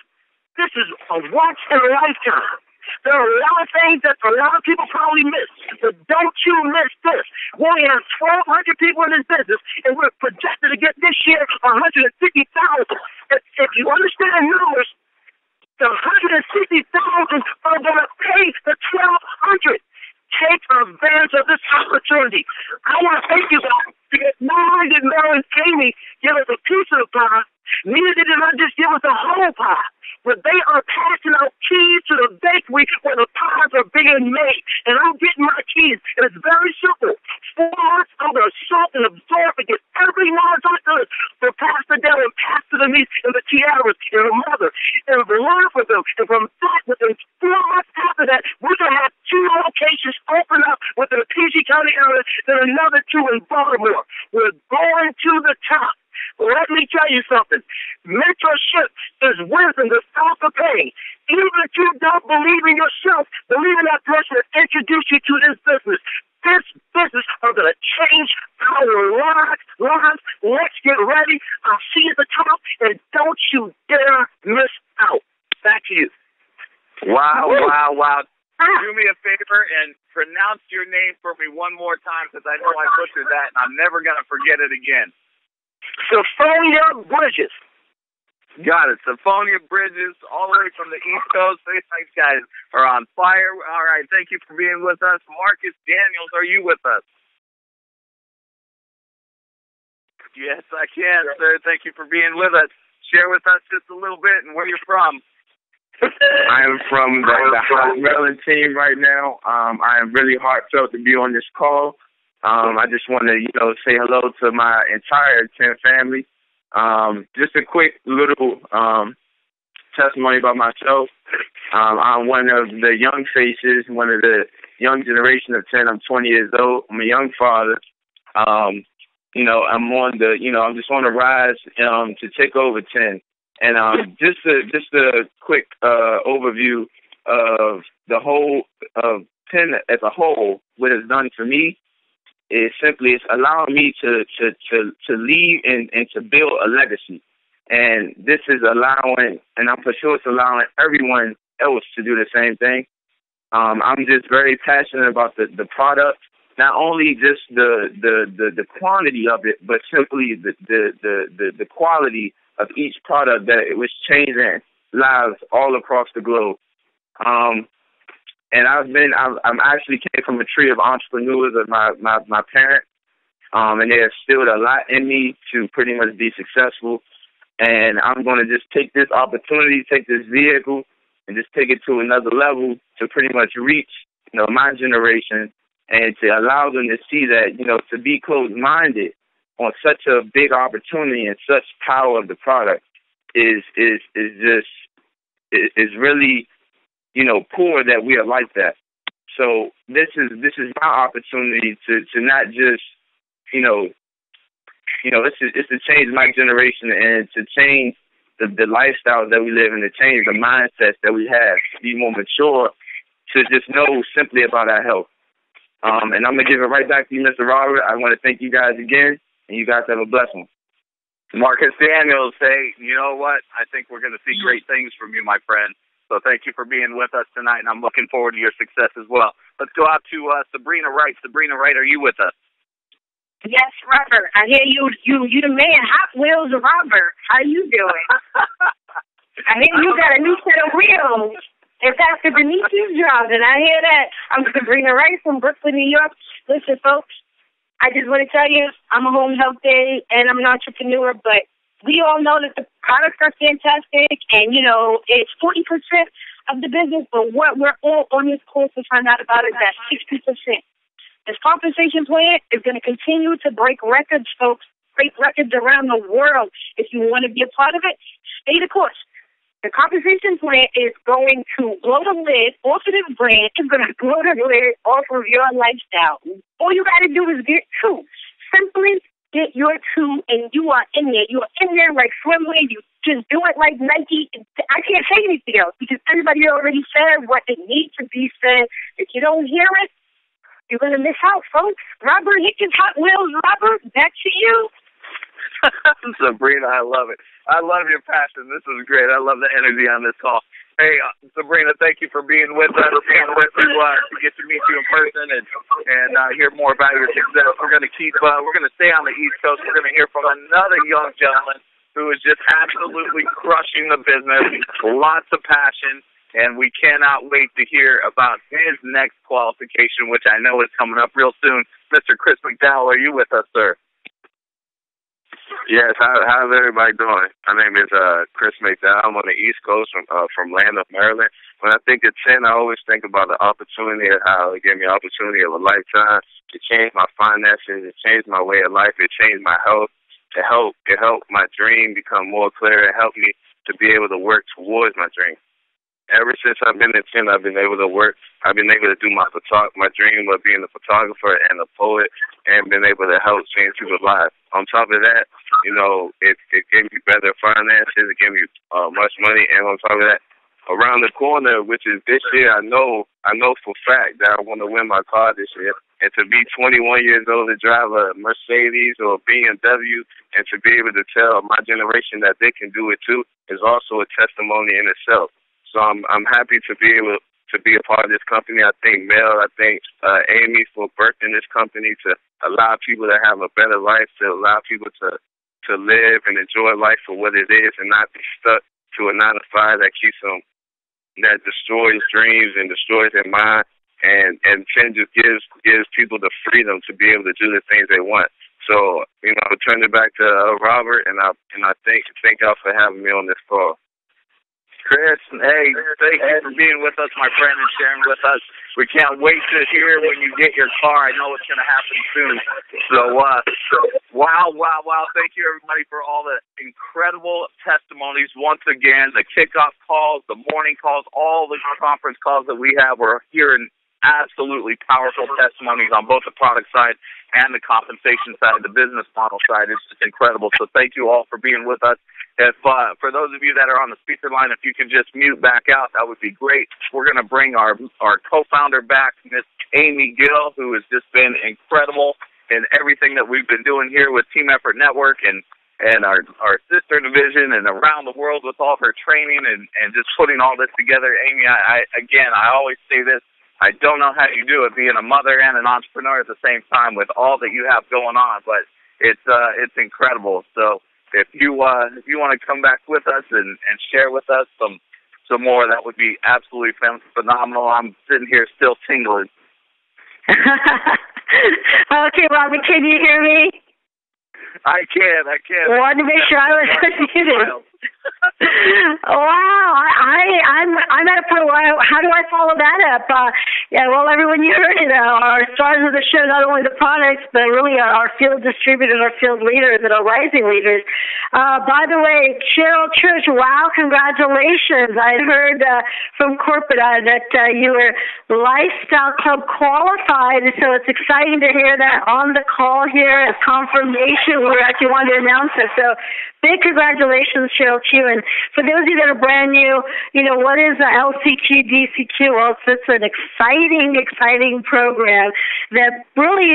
This is a once in a lifetime. There are a lot of things that a lot of people probably miss, but don't you miss this. We only have 1,200 people in this business, and we're projected to get this year 150,000. If you understand numbers, the 160,000 are going to pay the 1,200. Take advantage of this opportunity. I want to thank you guys because not only did Mary and Amy give us a piece of the pie, neither did I just give us a whole pie. But they are passing out keys to the bakery where the pies are being made. And I'm getting my keys. And it's very simple. 4 months I'm going to soak and absorb and get every knowledge I could for Pastor Dell and Pastor Denise and the Tiaras and her mother. And learn from them. And from that, within 4 months after that, we're going to have 2 locations open up within the PG County area and another 2 in Baltimore. We're going to the top. Let me tell you something. Mentorship is wisdom to stop the pain. Even if you don't believe in yourself, believe in that person that introduced you to this business. This business is going to change our lives. Let's get ready. I'll see you at the top, and don't you dare miss out. Back to you. Wow. Do me a favor and pronounce your name for me one more time because I know I butchered that, and I'm never going to forget it again. Symphonia Bridges. Got it. Symphonia Bridges, all the way from the East Coast. These guys are on fire. All right. Thank you for being with us. Marcus Daniels, are you with us? Yes, I can, sir. Thank you for being with us. Share with us just a little bit and where you're from. I am from the Hot Maryland team right now. I am really heartfelt to be on this call. I just want to, say hello to my entire 10 family. Just a quick little testimony about myself. I'm one of the young faces, one of the young generation of 10. I'm 20 years old. I'm a young father. I'm on I'm just on the rise to take over 10. And just a quick overview of the whole of 10 as a whole. What it's done for me is simply it's allowing me to leave and to build a legacy. And this is allowing, and I'm for sure it's allowing everyone else to do the same thing. I'm just very passionate about the product, not only just the quantity of it, but simply the quality of each product that it was changing lives all across the globe. And I'm actually came from a tree of entrepreneurs of my parents, and they have instilled a lot in me to pretty much be successful. And I'm going to just take this opportunity, take this vehicle, and just take it to another level to pretty much reach, my generation and to allow them to see that, to be closed-minded on such a big opportunity and such power of the product is really, poor that we are like that. So this is my opportunity to not just, it's to change my generation and to change the lifestyle that we live in, to change the mindsets that we have, to be more mature, to just know simply about our health. And I'm going to give it right back to you, Mr. Robert. I want to thank you guys again, and you guys have a blessed one. Marcus Daniels, hey, you know what? I think we're going to see great things from you, my friend. So thank you for being with us tonight, and I'm looking forward to your success as well. Let's go out to Sabrina Wright. Sabrina Wright, are you with us? Yes, Robert. I hear you the man. Hot Wheels, Robert. How you doing? I hear you got a new set of wheels. If that's the Denise's job, and I hear that. I'm Sabrina Wright from Brooklyn, New York. Listen, folks, I just want to tell you, I'm a home health aide, and I'm an entrepreneur, but we all know that the products are fantastic, and, it's 40% of the business, but what we're all on this course to find out about is that 60%. This compensation plan is going to continue to break records, folks, break records around the world. If you want to be a part of it, stay the course. The compensation plan is going to blow the lid off of this brand. It's going to blow the lid off of your lifestyle. All you got to do is get two. Simply get your two, and you are in there. You are in there like swimwear. You just do it like Nike. I can't say anything else because everybody already said what it needs to be said. If you don't hear it, you're going to miss out, folks. Robert Hickens, Hot Wheels. Robert, back to you. Sabrina, I love it. I love your passion. This is great. I love the energy on this call. Hey, Sabrina, thank you for being with us. To get to meet you in person and hear more about your success. We're going to stay on the East Coast. We're going to hear from another young gentleman who is just absolutely crushing the business. Lots of passion, and we cannot wait to hear about his next qualification, which I know is coming up real soon. Mr. Chris McDowell, are you with us, sir? Yes, how's everybody doing? My name is Chris McDowell. I'm on the East Coast from Landover, Maryland. When I think of 10, I always think about the opportunity of how it gave me the opportunity of a lifetime. It changed my finances. It changed my way of life. It changed my health. It helped my dream become more clear. It helped me to be able to work towards my dream. Ever since I've been in 10, I've been able to work. I've been able to do my dream of being a photographer and a poet, and been able to help change people's lives. On top of that, it gave me better finances. It gave me much money, and on top of that, around the corner, which is this year, I know for a fact that I want to win my car this year. And to be 21 years old to drive a Mercedes or a BMW, and to be able to tell my generation that they can do it too, is also a testimony in itself. So I'm happy to be able to be a part of this company. I thank Mel, I thank Amy for birthing this company to allow people to have a better life, to allow people to live and enjoy life for what it is and not be stuck to a 9-to-5 that destroys dreams and destroys their mind. And 10 just gives people the freedom to be able to do the things they want. So, I'll turn it back to Robert, and I thank y'all for having me on this call. Chris, hey, thank you for being with us, my friend, and sharing with us. We can't wait to hear when you get your car. I know it's going to happen soon. So, wow. Thank you, everybody, for all the incredible testimonies. Once again, the kickoff calls, the morning calls, all the conference calls that we have, we're hearing absolutely powerful testimonies on both the product side and the compensation side, the business model side. It's just incredible. So thank you all for being with us. If for those of you that are on the speaker line, if you can just mute back out, that would be great. We're going to bring our co-founder back, Miss Amy Gill, who has just been incredible in everything that we've been doing here with Team Effort Network and our sister division and around the world with all her training and just putting all this together. Amy, I always say this. I don't know how you do it, being a mother and an entrepreneur at the same time with all that you have going on, but it's incredible. So if you want to come back with us and share with us some more, that would be absolutely phenomenal. I'm sitting here still tingling. Okay, Robert, can you hear me? I can. I wanted to make sure I was unmuted. Wow, I'm at a point where how do I follow that up? Everyone, you heard it. Our stars of the show, not only the products, but really our field distributors, our field leaders, and our rising leaders. By the way, Cheryl Church, wow, congratulations. I heard from corporate that you were Lifestyle Club qualified, so it's exciting to hear that on the call here as confirmation. We actually wanted to announce it. So big congratulations, Cheryl, to you. And for those of you that are brand new, what is LCQ, DCQ? Well, it's an exciting program that really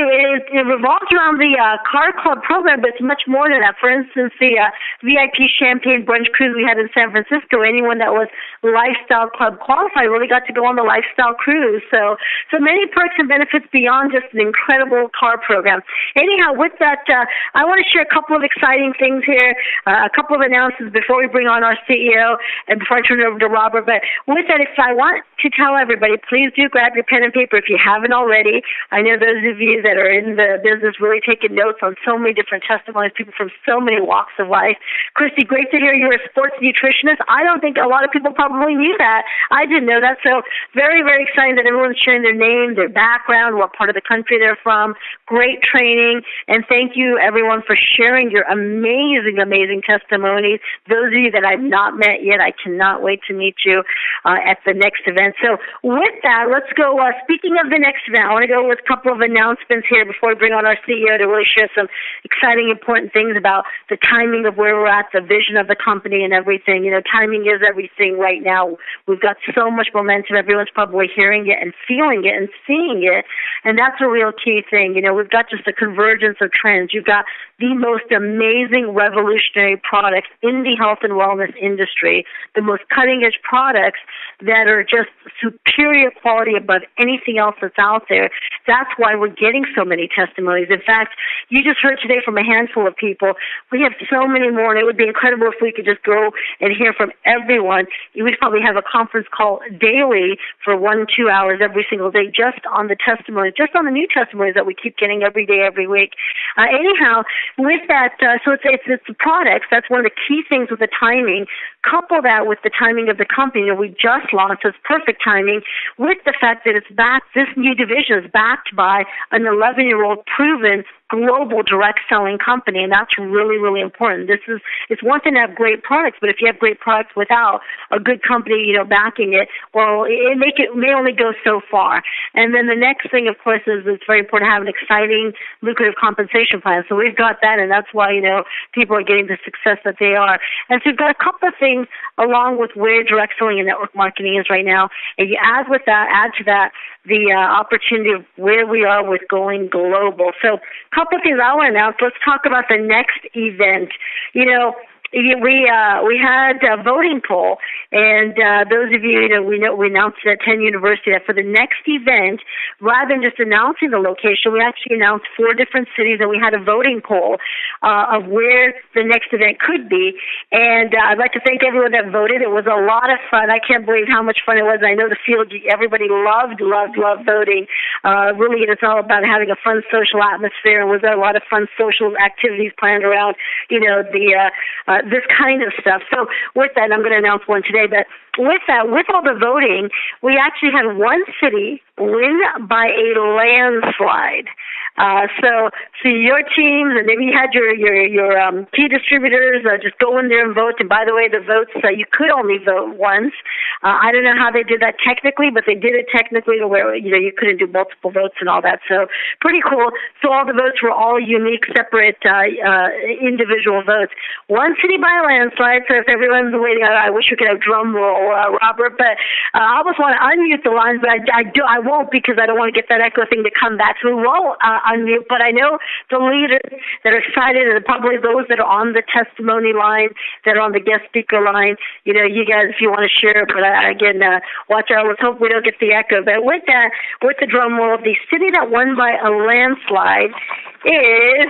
revolves around the car club program, but it's much more than that. For instance, the VIP Champagne Brunch Cruise we had in San Francisco, anyone that was Lifestyle Club qualified really got to go on the Lifestyle Cruise. So many perks and benefits beyond just an incredible car program. Anyhow, with that, I want to share a couple of exciting things here, a couple of announcements before we bring on our CEO and before I turn it over to Robert. But with that, I want to tell everybody, please do grab your pen and paper if you haven't already. I know those of you that are in the business really taking notes on so many different testimonies, people from so many walks of life. Christy, great to hear you're a sports nutritionist. I don't think a lot of people probably knew that. I didn't know that. So very, very exciting that everyone's sharing their name, their background, what part of the country they're from. Great training. And thank you, everyone, for sharing your amazing amazing testimonies. Those of you that I've not met yet, I cannot wait to meet you at the next event. So with that, let's go. Speaking of the next event, I want to go with a couple of announcements here before we bring on our CEO to really share some exciting, important things about the timing of where we're at, the vision of the company and everything. You know, timing is everything right now. We've got so much momentum. Everyone's probably hearing it and feeling it and seeing it. And that's a real key thing. You know, we've got just a convergence of trends. You've got the most amazing revolutionary products in the health and wellness industry, the most cutting-edge products that are just superior quality above anything else that's out there. That's why we're getting so many testimonies. In fact, you just heard today from a handful of people. We have so many more, and it would be incredible if we could just go and hear from everyone. We'd probably have a conference call daily for 1-2 hours every single day just on the testimonies, just on the new testimonies that we keep getting every day, every week. Anyhow, with that, so it's the products. That's one of the key things with the timing. Couple that with the timing of the company that we just launched. So it's perfect timing with the fact that it's backed. This new division is backed by an 11-year-old proven global direct selling company, and that's really, really important. It's one thing to have great products, but if you have great products without a good company, you know, backing it, well, it may only go so far. And then the next thing, of course, is it's very important to have an exciting, lucrative compensation plan. So we've got that, and that's why, you know, people are getting the success that they are. And so we've got a couple of things along with where direct selling and network marketing is right now. And you add to that the opportunity of where we are with going global. So a couple of things I want to announce. Let's talk about the next event. You know, we had a voting poll, and those of you, we announced it at 10 University that for the next event, rather than just announcing the location, we actually announced 4 different cities, and we had a voting poll of where the next event could be. And I'd like to thank everyone that voted. It was a lot of fun. I can't believe how much fun it was. I know the field, everybody loved voting. Really, it's all about having a fun social atmosphere, and was there a lot of fun social activities planned around, you know, this kind of stuff. So with that, I'm going to announce one today, but with that, with all the voting, we actually had one city win by a landslide. So your teams, and maybe you had your key distributors just go in there and vote. And by the way, the votes, you could only vote once. I don't know how they did that technically, but they did it technically to where, you know, you couldn't do multiple votes and all that. So pretty cool. So all the votes were all unique, separate, individual votes. One city by a landslide. So if everyone's waiting, I wish we could have drum roll, Robert, but I almost want to unmute the lines, but I won't, because I don't want to get that echo thing to come back. So we won't unmute, but I know the leaders that are excited, and probably those that are on the testimony line, that are on the guest speaker line, you know, you guys, if you want to share, but again, watch out. Let's hope we don't get the echo. But with that, with the drum roll, the city that won by a landslide is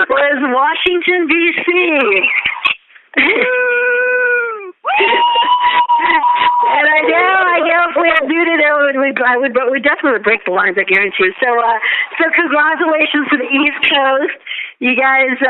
was Washington, D.C. And I know if we had muted it, we definitely would break the lines, I guarantee you. So congratulations to the East Coast. You guys,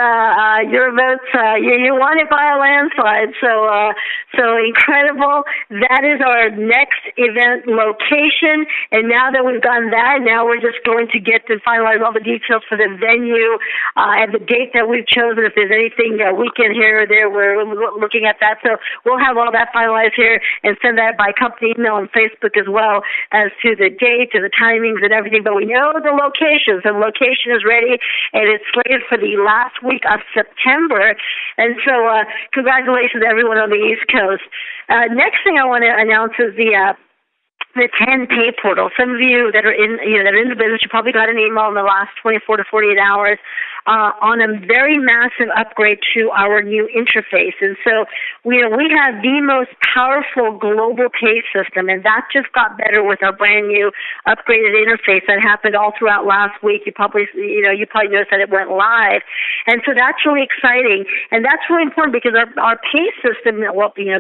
your votes, you won it by a landslide. So incredible. That is our next event location. And now that we've done that, now we're just going to get to finalize all the details for the venue and the date that we've chosen. If there's anything weekend here or there, we're looking at that. So we'll have all that finalized here and send that by company email and Facebook as well as to the date and the timings and everything. But we know the location. So the location is ready, and it's slated for the last week of September. And so congratulations to everyone on the East Coast. Next thing I want to announce is the 10 pay portal. Some of you that are in the business, you probably got an email in the last 24 to 48 hours on a very massive upgrade to our new interface. And so we have the most powerful global pay system, and that just got better with our brand new upgraded interface that happened all throughout last week. You probably noticed that it went live. And so that's really exciting. And that's really important because our pay system,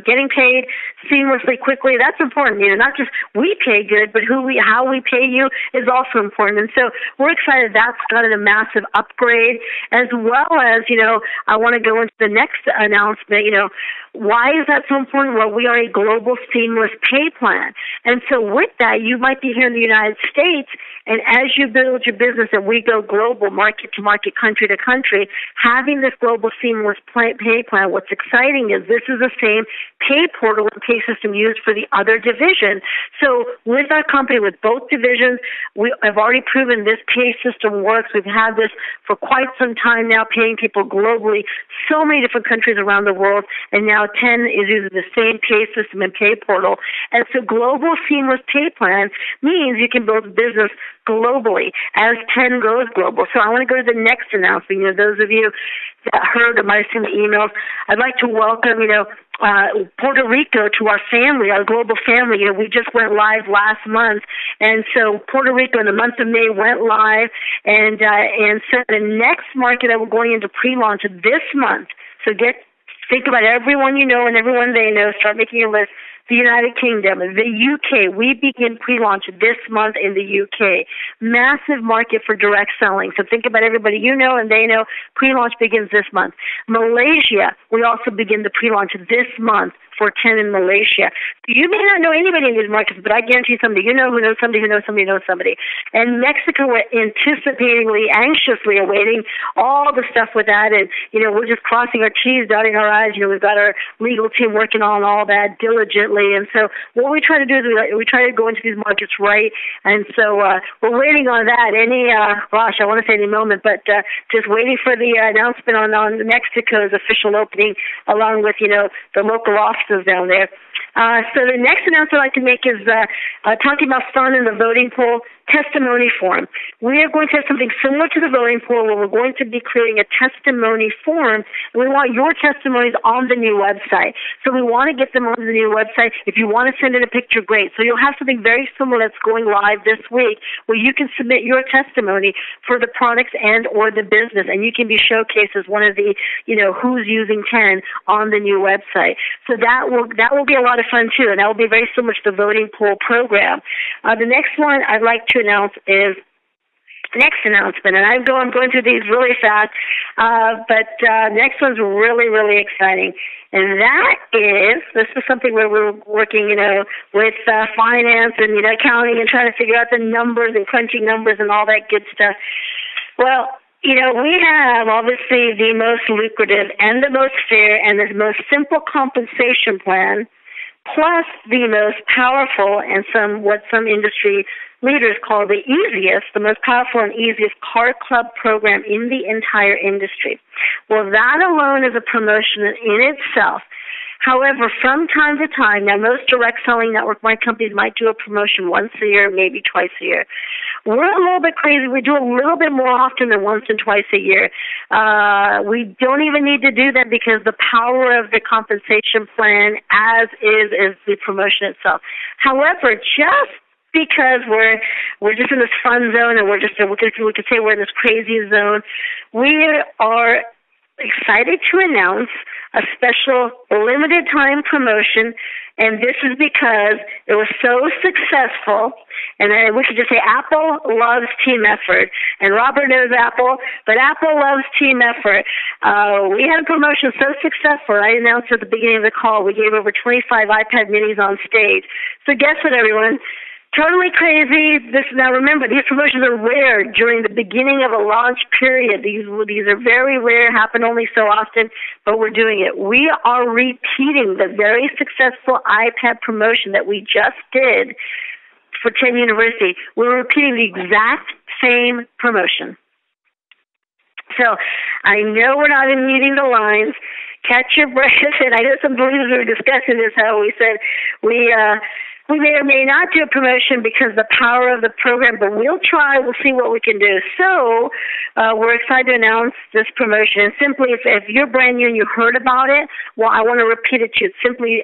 getting paid seamlessly, quickly, that's important. Not just we pay good, but how we pay you is also important. And so we're excited that's gotten a massive upgrade, as well as, I want to go into the next announcement. Why is that so important? Well, we are a global seamless pay plan. And so with that, you might be here in the United States, And as you build your business and we go global, market to market, country to country, having this global seamless pay plan, what's exciting is this is the same pay portal and pay system used for the other division. So with our company, with both divisions, we have already proven this pay system works. We've had this for quite some time now, paying people globally, so many different countries around the world, and now 10 is using the same pay system and pay portal. And so global seamless pay plan means you can build a business globally as 10 goes global. So I want to go to the next announcement. Those of you that heard or might have seen the emails, I'd like to welcome, Puerto Rico to our family, our global family. We just went live last month, and so Puerto Rico in the month of May went live, and so the next market that we're going into pre-launch this month. So think about everyone you know and everyone they know. Start making a list. The United Kingdom, the UK. We begin pre-launch this month in the UK. Massive market for direct selling. So think about everybody you know and they know. Pre-launch begins this month. Malaysia, we also begin the pre-launch this month for 10 in Malaysia. You may not know anybody in these markets, but I guarantee somebody you know who knows somebody who knows somebody who knows somebody. And Mexico, we're anticipatingly, anxiously awaiting all the stuff with that. And, we're just crossing our T's, dotting our I's. We've got our legal team working on all that diligently. And so what we try to do is we try to go into these markets right. And so we're waiting on that I want to say any moment, but just waiting for the announcement on Mexico's official opening along with, the local offices down there. So the next announcement I'd like to make is talking about fun in the voting poll testimony form. We are going to have something similar to the voting poll where we're going to be creating a testimony form, and we want your testimonies on the new website. So we want to get them on the new website. If you want to send in a picture, great. So you'll have something very similar that's going live this week where you can submit your testimony for the products and or the business, and you can be showcased as one of the, who's using 10 on the new website. So that will be a lot of fun too, and that will be very similar to the voting poll program. The next one I'd like to announce is next announcement, and I'm going through these really fast, but next one's really, really exciting. And this is something where we're working, with finance and, accounting and trying to figure out the numbers and crunching numbers and all that good stuff. Well, we have obviously the most lucrative and the most fair and the most simple compensation plan, plus the most powerful and what some industry leaders call the most powerful and easiest car club program in the entire industry. Well, that alone is a promotion in itself. However, from time to time, now most direct selling network marketing companies might do a promotion once a year, maybe twice a year. We're a little bit crazy. We do a little bit more often than once and twice a year. We don't even need to do that because the power of the compensation plan as is the promotion itself. However, just because we're just in this fun zone and we could say we're in this crazy zone, we are excited to announce a special limited time promotion, and this is because it was so successful. And we should just say Apple loves team effort. And Robert knows Apple, but Apple loves team effort. We had a promotion so successful, I announced at the beginning of the call, we gave over 25 iPad minis on stage. So guess what, everyone? Totally crazy. Now remember, these promotions are rare during the beginning of a launch period. These are very rare, happen only so often, but we're doing it. We are repeating the very successful iPad promotion that we just did for 10 University. We're repeating the exact same promotion. So I know we're not in meeting the lines. Catch your breath. And I know some believers were discussing this, how we said we may or may not do a promotion because of the power of the program, but we'll try. We'll see what we can do. So we're excited to announce this promotion. And simply, if you're brand new and you heard about it, well, I want to repeat it to you.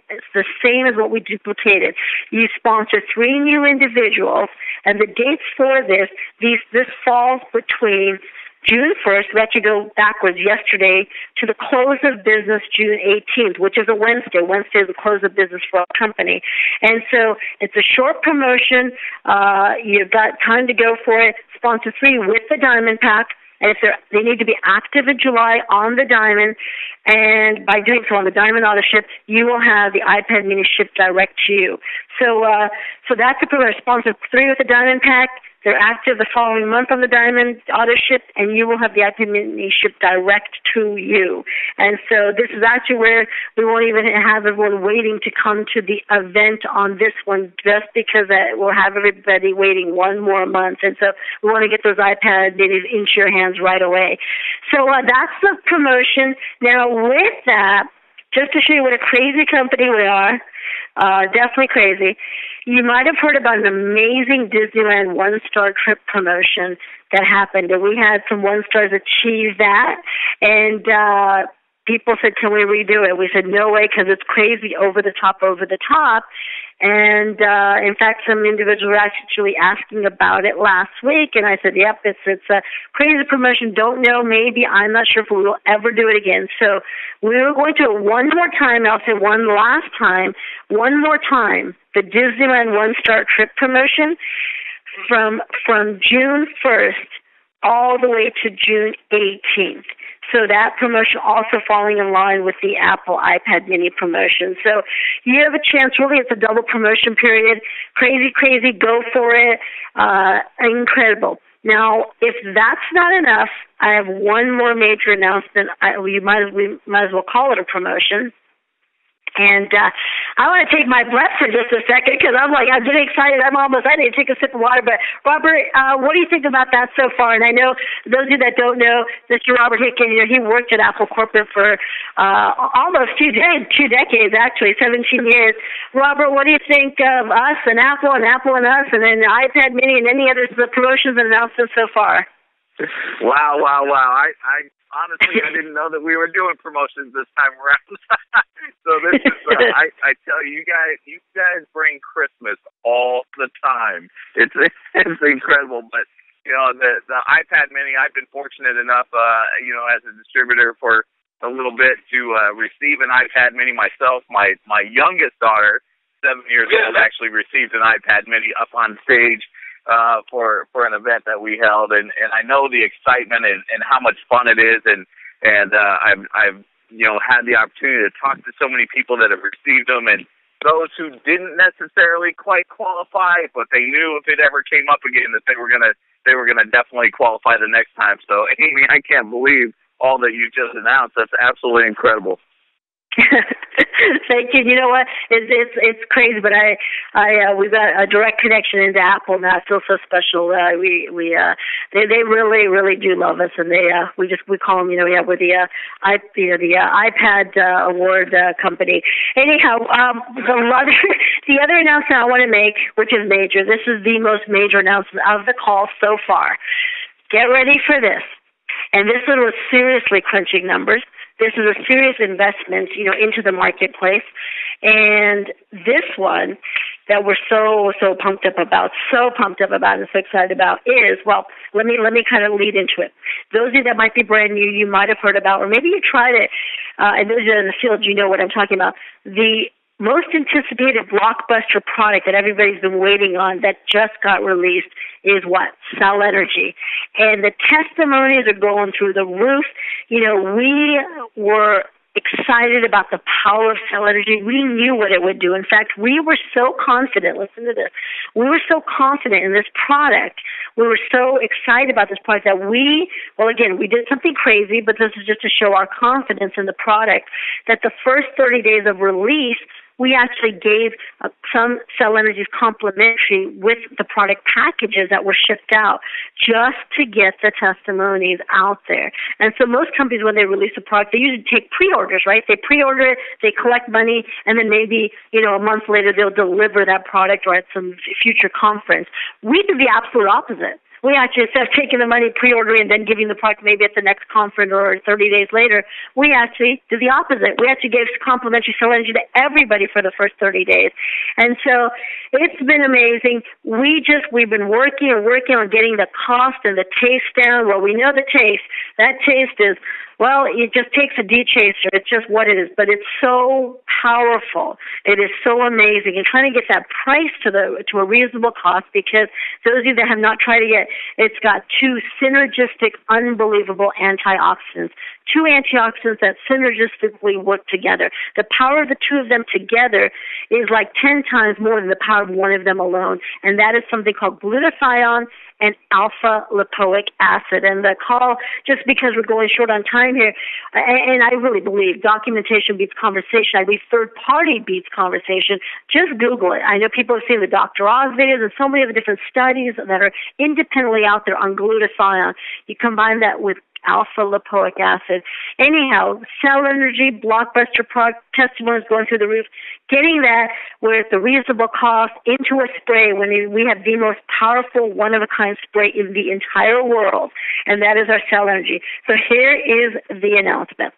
It's the same as what we duplicated. You sponsor 3 new individuals, and the dates for this falls between June 1st, we actually go backwards yesterday to the close of business June 18th, which is a Wednesday. Wednesday is the close of business for our company. And so it's a short promotion. You've got time to go for it. Sponsor 3 with the Diamond Pack. And if they need to be active in July on the Diamond, and by doing so on the Diamond Auto Ship, you will have the iPad mini shipped direct to you. So that's a promotion. Sponsor 3 with the Diamond Pack. They're active the following month on the Diamond auto ship, and you will have the iPad mini shipped direct to you. And so this is actually where we won't even have everyone waiting to come to the event on this one, just because we'll have everybody waiting one more month. And so we want to get those iPad minis into your hands right away. So that's the promotion. Now with that, just to show you what a crazy company we are, definitely crazy. You might have heard about an amazing Disneyland one-star trip promotion that happened, and we had some one-stars achieve that, and people said, can we redo it? We said, no way, because it's crazy, over the top. And in fact, some individuals were actually asking about it last week, and I said, yep, it's a crazy promotion. Don't know, maybe, I'm not sure if we will ever do it again. So we were going to one more time. I'll say one last time, one more time, the Disneyland one-star trip promotion from June 1st all the way to June 18th. So that promotion also falling in line with the Apple iPad mini promotion. So you have a chance, really, it's a double promotion period. Crazy, go for it. Incredible. Now, if that's not enough, I have one more major announcement. We might as well call it a promotion. And I want to take my breath for just a second, because I'm getting excited. I need to take a sip of water. But, Robert, what do you think about that so far? And I know those of you that don't know, Mr. Robert Hicken, he worked at Apple Corporate for almost two decades, actually, 17 years. Robert, what do you think of us and Apple and us, and then the iPad mini and any other promotions and announcements so far? Wow. I honestly, I didn't know that we were doing promotions this time around. So this is, I tell you, you guys bring Christmas all the time. It's incredible. But, the iPad mini, I've been fortunate enough, as a distributor for a little bit to receive an iPad mini myself. My youngest daughter, 7 years old, actually received an iPad mini up on stage for an event that we held, and I know the excitement and how much fun it is, and I've had the opportunity to talk to so many people that have received them, and those who didn't necessarily quite qualify, but they knew if it ever came up again that they were gonna definitely qualify the next time. So, Amy, I can't believe all that you just announced. That's absolutely incredible. Thank you. You know what? It's crazy, but we've got a direct connection into Apple now. I feel so special. They really do love us, and we call them, we're the iPad award company. Anyhow, the other announcement I want to make, which is major. This is the most major announcement of the call so far. Get ready for this, and this one was seriously crunching numbers. This is a serious investment, into the marketplace. And this one that we're so pumped up about and so excited about is, well, let me kind of lead into it. Those of you that might be brand new, you might have heard about, or maybe you tried it, and those of you in the field, you know what I'm talking about. The most anticipated blockbuster product that everybody's been waiting on that just got released is what? Cell Energy. And the testimonies are going through the roof. We were excited about the power of Cell Energy. We knew what it would do. In fact, we were so confident. Listen to this. We were so confident in this product. We were so excited about this product that we did something crazy, but this is just to show our confidence in the product, that the first 30 days of release, we actually gave some Cell Energies complimentary with the product packages that were shipped out just to get the testimonies out there. And so most companies, when they release a product, they usually take pre-orders, right? They pre-order it, they collect money, and then maybe, a month later they'll deliver that product or at some future conference. We did the absolute opposite. We actually, instead of taking the money, pre-ordering, and then giving the product maybe at the next conference or 30 days later, we actually did the opposite. We actually gave complimentary Cell Energy to everybody for the first 30 days. And so it's been amazing. We've been working on getting the cost and the taste down. Well, we know the taste. That taste is Well, it just takes a D-chaser. It's just what it is. But it's so powerful. It is so amazing. And trying to get that price to a reasonable cost, because those of you that have not tried it yet, it's got 2 synergistic, unbelievable antioxidants. 2 antioxidants that synergistically work together. The power of the 2 of them together is like 10 times more than the power of one of them alone. And that is something called glutathione and alpha-lipoic acid. And the call, just because we're going short on time here, and I really believe documentation beats conversation. I believe third-party beats conversation. Just Google it. I know people have seen the Dr. Oz videos and so many of the different studies that are independently out there on glutathione. You combine that with alpha-lipoic acid. Anyhow, cell energy, blockbuster product, testimonies going through the roof. Getting that with the reasonable cost into a spray when we have the most powerful, one-of-a-kind spray in the entire world, and that is our cell energy. So here is the announcement.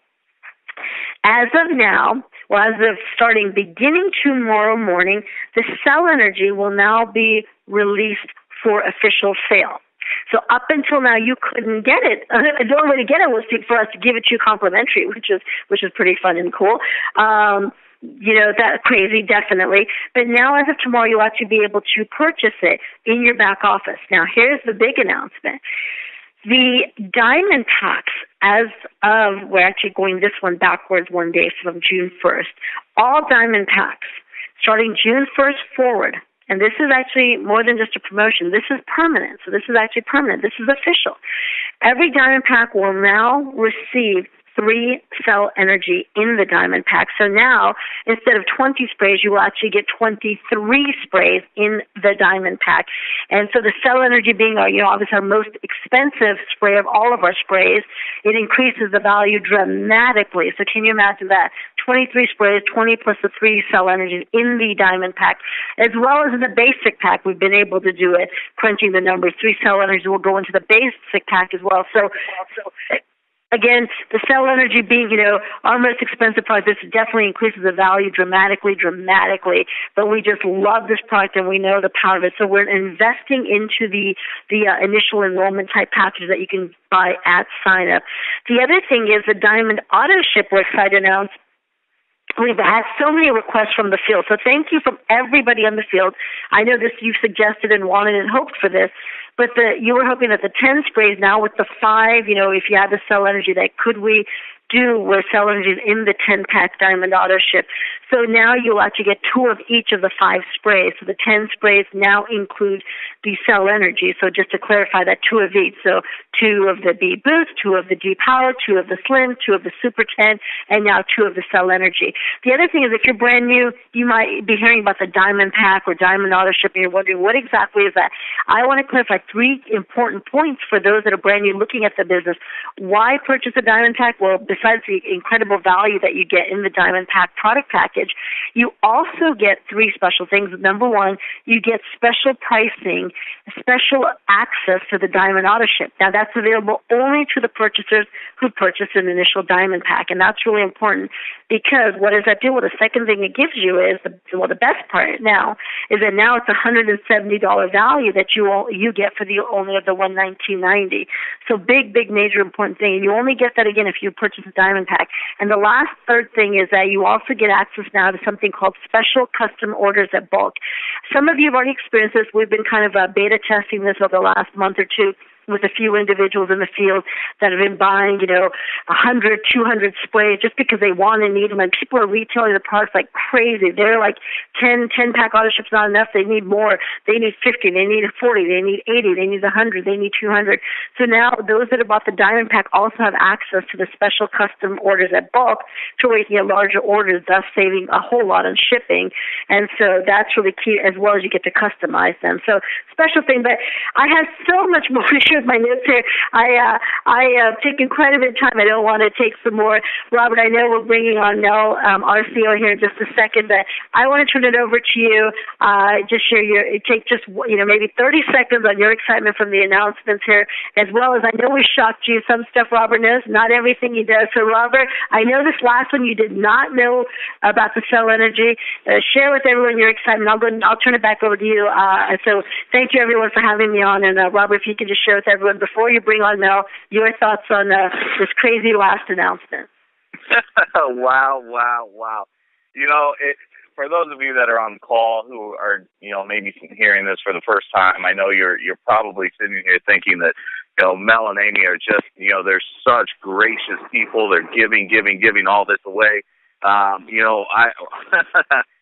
As of now, well, as of beginning tomorrow morning, the cell energy will now be released for official sale. So up until now, you couldn't get it. The only way to get it was for us to give it to you complimentary, which is pretty fun and cool. That's crazy, definitely. But now, as of tomorrow, you'll actually be able to purchase it in your back office. Now, here's the big announcement. The diamond packs, we're actually going this one backwards one day from June 1st. All diamond packs, starting June 1st forward. And this is actually more than just a promotion. This is permanent. So this is actually permanent. This is official. Every diamond pack will now receive 3 cell energy in the diamond pack. So now, instead of 20 sprays, you will actually get 23 sprays in the diamond pack. And so the cell energy being obviously our most expensive spray of all of our sprays, it increases the value dramatically. So can you imagine that? 23 sprays, 20 plus the 3 cell energies in the diamond pack, as well as in the basic pack. We've been able to do it, crunching the numbers. 3 cell energies will go into the basic pack as well. So again, the cell energy being, our most expensive product, this definitely increases the value dramatically. But we just love this product and we know the power of it. So we're investing into the initial enrollment type package that you can buy at sign up. The other thing is the Diamond Auto Ship we're excited to announce. We've had so many requests from the field. So thank you from everybody on the field. I know this you suggested and wanted and hoped for this. But you were hoping that the 10 sprays now with the 5, if you had the cell energy, that could we do with cell energy in the 10-pack Diamond Auto Ship. So now you'll actually get 2 of each of the 5 sprays. So the 10 sprays now include the cell energy. So just to clarify that, 2 of each. So 2 of the B Boost, 2 of the D Power, 2 of the Slim, 2 of the Super 10, and now 2 of the cell energy. The other thing is if you're brand new, you might be hearing about the Diamond Pack or Diamond Auto Ship, and you're wondering what exactly is that. I want to clarify 3 important points for those that are brand new looking at the business. Why purchase a Diamond Pack? Well, besides the incredible value that you get in the Diamond Pack product package, you also get 3 special things. Number 1, you get special pricing, special access to the Diamond Auto Ship. Now, that's available only to the purchasers who purchase an initial Diamond Pack, and that's really important because what does that do? Well, the second thing it gives you is, the best part now is that now it's $170 value that you get for the only of the $119.90. So big, major important thing. And you only get that again if you purchase a Diamond Pack. And the last third thing is that you also get access now to something called special custom orders at bulk. Some of you have already experienced this. We've been kind of beta testing this over the last month or two with a few individuals in the field that have been buying, 100, 200 sprays just because they want and need them. And people are retailing the products like crazy. They're like 10-pack auto ships not enough. They need more. They need 50. They need 40. They need 80. They need 100. They need 200. So now those that have bought the Diamond Pack also have access to the special custom orders at bulk to where you can get larger orders, thus saving a whole lot on shipping. And so that's really key, as well as you get to customize them. So special thing. But I have so much more to share with my notes here. I taken quite a bit of time. I don't want to take some more. Robert, I know we're bringing on Nell, our CEO here in just a second, but I want to turn it over to you. Just share take just, maybe 30 seconds on your excitement from the announcements here, as well as I know we shocked you. Some stuff Robert knows, not everything he does. So Robert, I know this last one you did not know about the cell energy. Share with everyone your excitement. I'll turn it back over to you. So thank you everyone for having me on. And Robert, if you can just share with with everyone before you bring on Mel. Your thoughts on this crazy last announcement? Wow. You know, for those of you that are on the call who are, you know, maybe hearing this for the first time, I know you're probably sitting here thinking that, you know, Mel and Amy are just, you know, they're such gracious people. They're giving all this away. You know,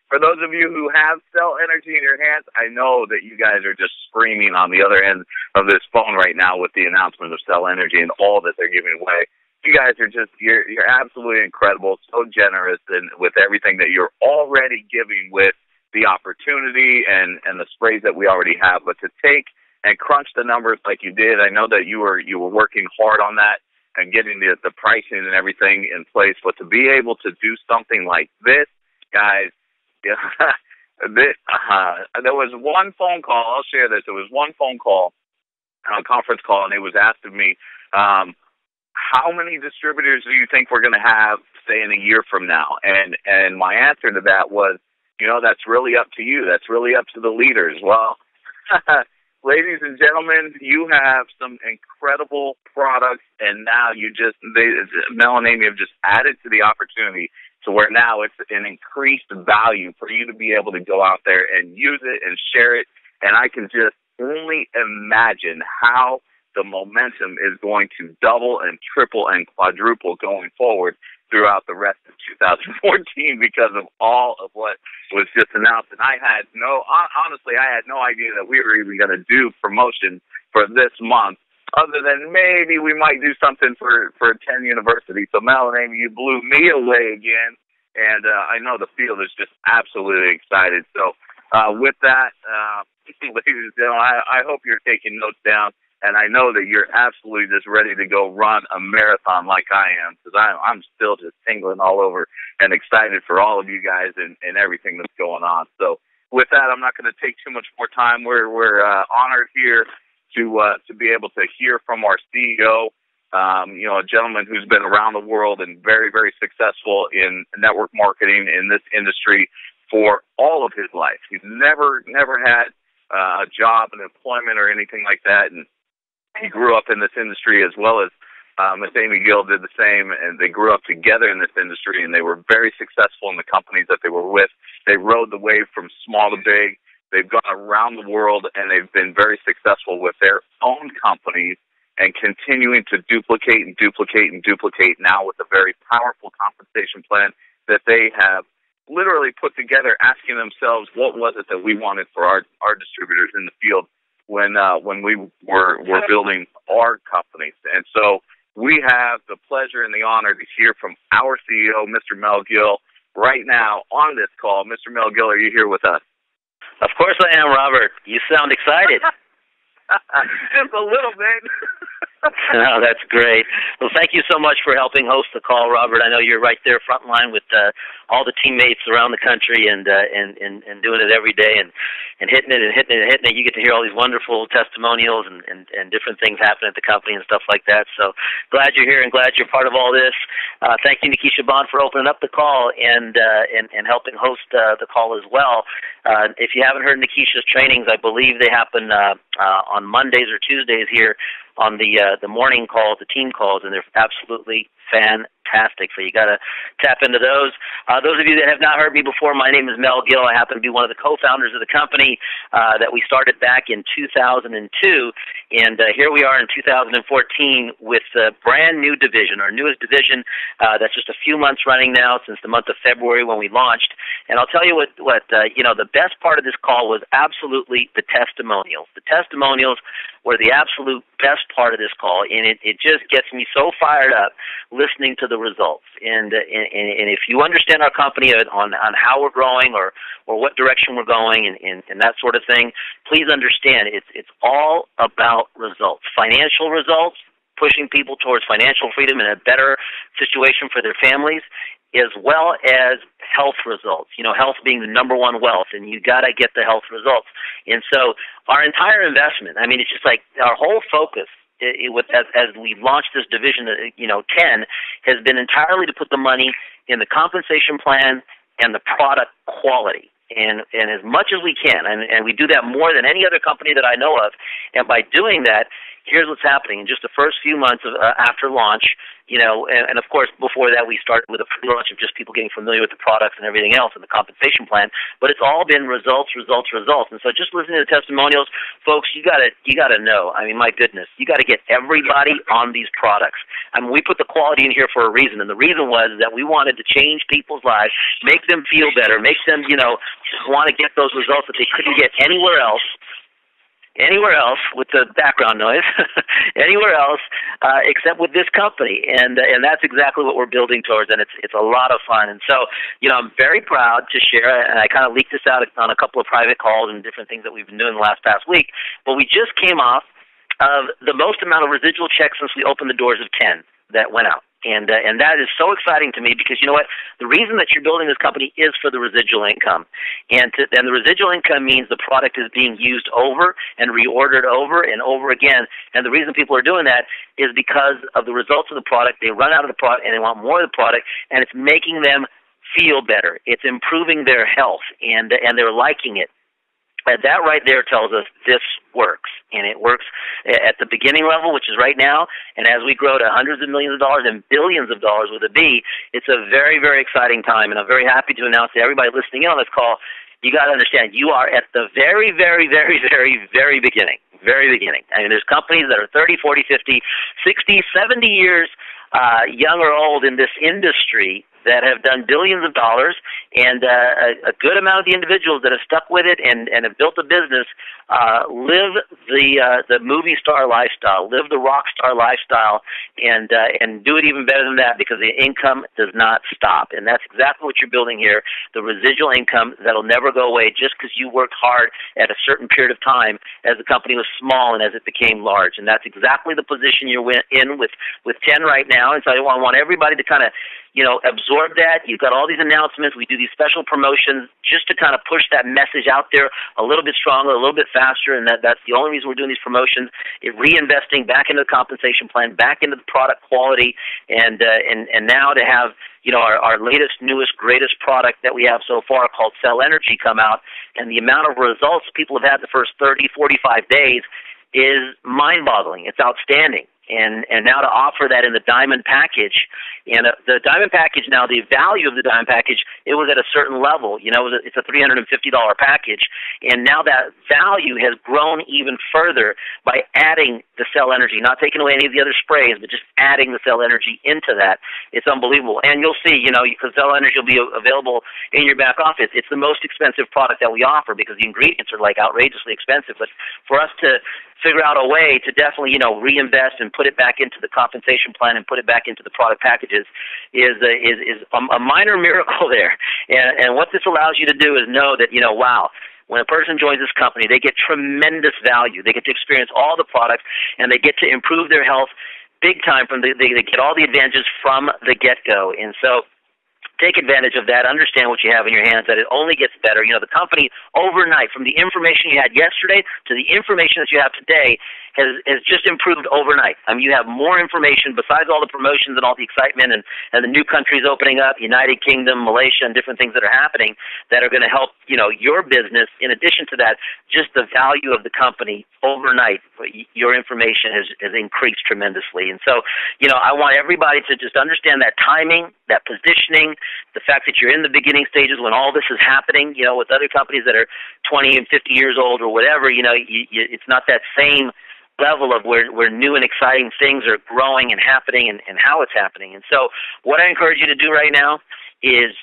for those of you who have cell energy in your hands, I know that you guys are just screaming on the other end of this phone right now with the announcement of cell energy and all that they're giving away. You guys are just, you're absolutely incredible, so generous and with everything that you're already giving with the opportunity and the sprays that we already have. But to take and crunch the numbers like you did, I know that you were working hard on that and getting the pricing and everything in place. But to be able to do something like this, guys, there was one phone call, I'll share this, there was one phone call, a conference call, and it was asked of me, how many distributors do you think we're going to have, say, in a year from now? And my answer to that was, you know, that's really up to you. That's really up to the leaders. Well, ladies and gentlemen, you have some incredible products, and now Mel and Amy have just added to the opportunity to where now it's an increased value for you to be able to go out there and use it and share it. And I can just only imagine how the momentum is going to double and triple and quadruple going forward throughout the rest of 2014 because of all of what was just announced. And honestly, I had no idea that we were even going to do promotion for this month, other than maybe we might do something for 10 University. So Mel and Amy, you blew me away again, and I know the field is just absolutely excited. So with that, ladies and gentlemen, I hope you're taking notes down. And I know that you're absolutely just ready to go run a marathon like I am, because I'm still just tingling all over and excited for all of you guys and everything that's going on. So with that, I'm not going to take too much more time. We're honored here to be able to hear from our CEO, you know, a gentleman who's been around the world and very, very successful in network marketing in this industry for all of his life. He's never had a job, an employment, or anything like that, and he grew up in this industry as well as Miss Amy Gill did the same, and they grew up together in this industry, and they were very successful in the companies that they were with. They rode the wave from small to big. They've gone around the world, and they've been very successful with their own companies and continuing to duplicate now with a very powerful compensation plan that they have literally put together, asking themselves, what was it that we wanted for our distributors in the field when we were building our companies. And so we have the pleasure and the honor to hear from our CEO, Mr. Mel Gill, right now on this call. Mr. Mel Gill, are you here with us? Of course I am, Robert. You sound excited. Just a little bit. Oh, that's great. Well, thank you so much for helping host the call, Robert. I know you're right there front line with all the teammates around the country and doing it every day and hitting it. You get to hear all these wonderful testimonials and different things happen at the company and stuff like that. So glad you're here and glad you're part of all this. Thank you, Nikisha Bond, for opening up the call and helping host the call as well. If you haven't heard Nikisha's trainings, I believe they happen on Mondays or Tuesdays here on the morning calls, the team calls, and they're absolutely fantastic. So you got to tap into those. Those of you that have not heard me before, my name is Mel Gill. I happen to be one of the co-founders of the company that we started back in 2002, and here we are in 2014 with a brand new division, our newest division. That's just a few months running now, since the month of February when we launched. And I'll tell you what the best part of this call was absolutely the testimonials. The testimonials were the absolute best part of this call, and it just gets me so fired up listening to the results. And if you understand our company on how we're growing or what direction we're going and that sort of thing, please understand it's all about results, financial results, pushing people towards financial freedom and a better situation for their families, as well as health results. You know, health being the number one wealth, and you got to get the health results. And so our entire investment, I mean, it's just like our whole focus as we launched this division, 10, has been entirely to put the money in the compensation plan and the product quality. And as much as we can, and we do that more than any other company that I know of, and by doing that, here's what's happening. In just the first few months after launch, and of course before that we started with a pre-launch of just people getting familiar with the products and everything else and the compensation plan, but it's all been results. And so just listening to the testimonials, folks, you gotta know. I mean, my goodness, you gotta get everybody on these products. I mean, we put the quality in here for a reason, and the reason was that we wanted to change people's lives, make them feel better, make them, want to get those results that they couldn't get anywhere else with the background noise, anywhere else except with this company, and that's exactly what we're building towards, and it's a lot of fun. And so, I'm very proud to share, and I kind of leaked this out on a couple of private calls and different things that we've been doing the past week, but we just came off of the most amount of residual checks since we opened the doors of 10 that went out. And that is so exciting to me because you know what? The reason that you're building this company is for the residual income. And the residual income means the product is being used over and reordered over and over again. And the reason people are doing that is because of the results of the product. They run out of the product and they want more of the product, and it's making them feel better. It's improving their health, and they're liking it. And that right there tells us this works, and it works at the beginning level, which is right now, and as we grow to hundreds of millions of dollars and billions of dollars with a B, it's a very, very exciting time, and I'm very happy to announce to everybody listening in on this call, you got to understand, you are at the very, very, very, very, very beginning, very beginning. I mean, there's companies that are 30, 40, 50, 60, 70 years young or old in this industry that have done billions of dollars, and a good amount of the individuals that have stuck with it and have built a business live the movie star lifestyle, live the rock star lifestyle, and do it even better than that because the income does not stop. And that's exactly what you're building here, the residual income that'll never go away just because you worked hard at a certain period of time as the company was small and as it became large. And that's exactly the position you're in with 10 right now. And so I want everybody to kind of absorb that. You've got all these announcements. We do these special promotions just to kind of push that message out there a little bit stronger, a little bit faster, and that's the only reason we're doing these promotions, is reinvesting back into the compensation plan, back into the product quality, and now to have our latest, newest, greatest product that we have so far called Cell Energy come out, and the amount of results people have had the first 30, 45 days is mind-boggling. It's outstanding. And now to offer that in the Diamond package, and the Diamond package now, the value of the Diamond package, it was at a certain level. It's a $350 package, and now that value has grown even further by adding the Cell Energy, not taking away any of the other sprays, but just adding the Cell Energy into that. It's unbelievable. And you'll see, because Cell Energy will be available in your back office. It's the most expensive product that we offer because the ingredients are like outrageously expensive. But for us to figure out a way to definitely, reinvest and put it back into the compensation plan and put it back into the product packages is a minor miracle there. And what this allows you to do is know that, wow, when a person joins this company, they get tremendous value. They get to experience all the products, and they get to improve their health big time. They get all the advantages from the get-go. And so take advantage of that. Understand what you have in your hands, that it only gets better. The company overnight, from the information you had yesterday to the information that you have today, has just improved overnight. I mean, you have more information besides all the promotions and all the excitement and the new countries opening up, United Kingdom, Malaysia, and different things that are happening that are going to help, your business. In addition to that, just the value of the company overnight, your information has increased tremendously. And so, I want everybody to just understand that timing, that positioning, the fact that you're in the beginning stages when all this is happening, with other companies that are 20 and 50 years old or whatever, it's not that same level of where new and exciting things are growing and happening and how it's happening. And so what I encourage you to do right now is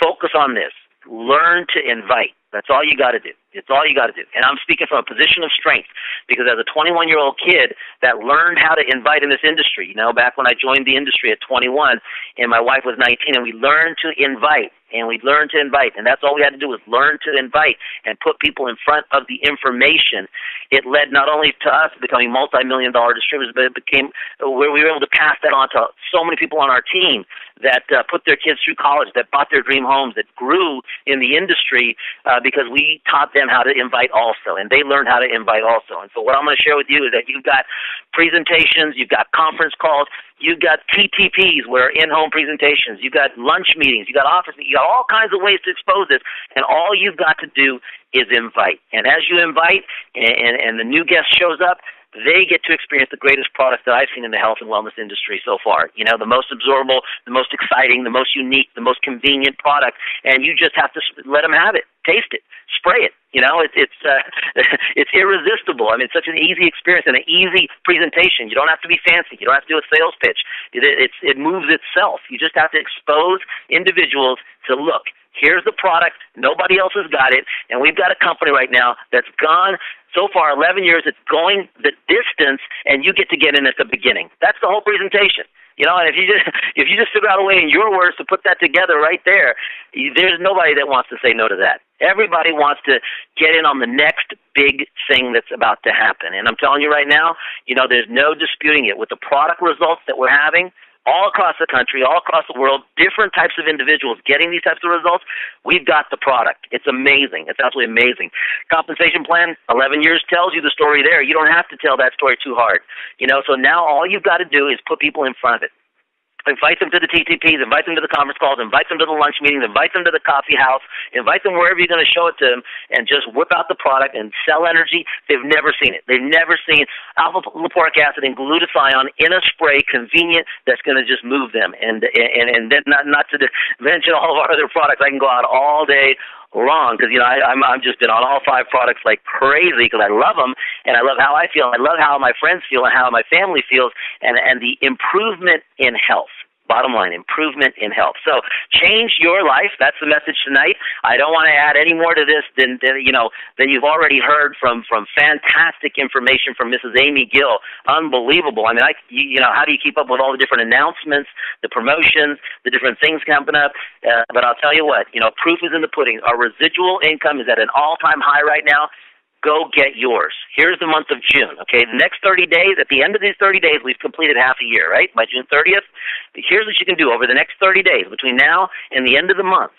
focus on this. Learn to invite. That's all you got to do. It's all you got to do. And I'm speaking from a position of strength because as a 21-year-old kid that learned how to invite in this industry, back when I joined the industry at 21 and my wife was 19, and we learned to invite. And that's all we had to do was learn to invite and put people in front of the information. It led not only to us becoming multi-million-dollar distributors, but it became where we were able to pass that on to so many people on our team that put their kids through college, that bought their dream homes, that grew in the industry because we taught them how to invite also, and they learned how to invite also. And so what I'm going to share with you is that you've got presentations, you've got conference calls, you've got TTPs, where in-home presentations, you've got lunch meetings, you've got office meetings, you got all kinds of ways to expose this, and all you've got to do is invite. And as you invite and the new guest shows up, they get to experience the greatest product that I've seen in the health and wellness industry so far. You know, the most absorbable, the most exciting, the most unique, the most convenient product, and you just have to let them have it, taste it, spray it. You know, it's irresistible. I mean, it's such an easy experience and an easy presentation. You don't have to be fancy. You don't have to do a sales pitch. It moves itself. You just have to expose individuals to, look, here's the product. Nobody else has got it, and we've got a company right now that's gone so far 11 years. It's going the distance, and you get to get in at the beginning. That's the whole presentation. You know, and if you just figure out a way in your words to put that together right there, there's nobody that wants to say no to that. Everybody wants to get in on the next big thing that's about to happen. And I'm telling you right now, you know, there's no disputing it. With the product results that we're having all across the country, all across the world, different types of individuals getting these types of results, we've got the product. It's amazing. It's absolutely amazing. Compensation plan, 11 years tells you the story there. You don't have to tell that story too hard. You know, so now all you've got to do is put people in front of it. Invite them to the TTPs, invite them to the conference calls, invite them to the lunch meetings, invite them to the coffee house, invite them wherever you're going to show it to them, and just whip out the product and sell energy. They've never seen it. They've never seen alpha-lipoic acid and glutathione in a spray, convenient, that's going to just move them. And then not to mention all of our other products. I can go out all day long because, you know, I'm just been on all 5 products like crazy because I love them and I love how I feel. I love how my friends feel and how my family feels and the improvement in health. Bottom line, improvement in health. So change your life. That's the message tonight. I don't want to add any more to this than you've already heard from fantastic information from Mrs. Amy Gill. Unbelievable. I mean, how do you keep up with all the different announcements, the promotions, the different things coming up? But I'll tell you what, you know, proof is in the pudding. Our residual income is at an all-time high right now. Go get yours. Here's the month of June, okay? The next 30 days, at the end of these 30 days, we've completed half a year, right? By June 30th, here's what you can do over the next 30 days, between now and the end of the month,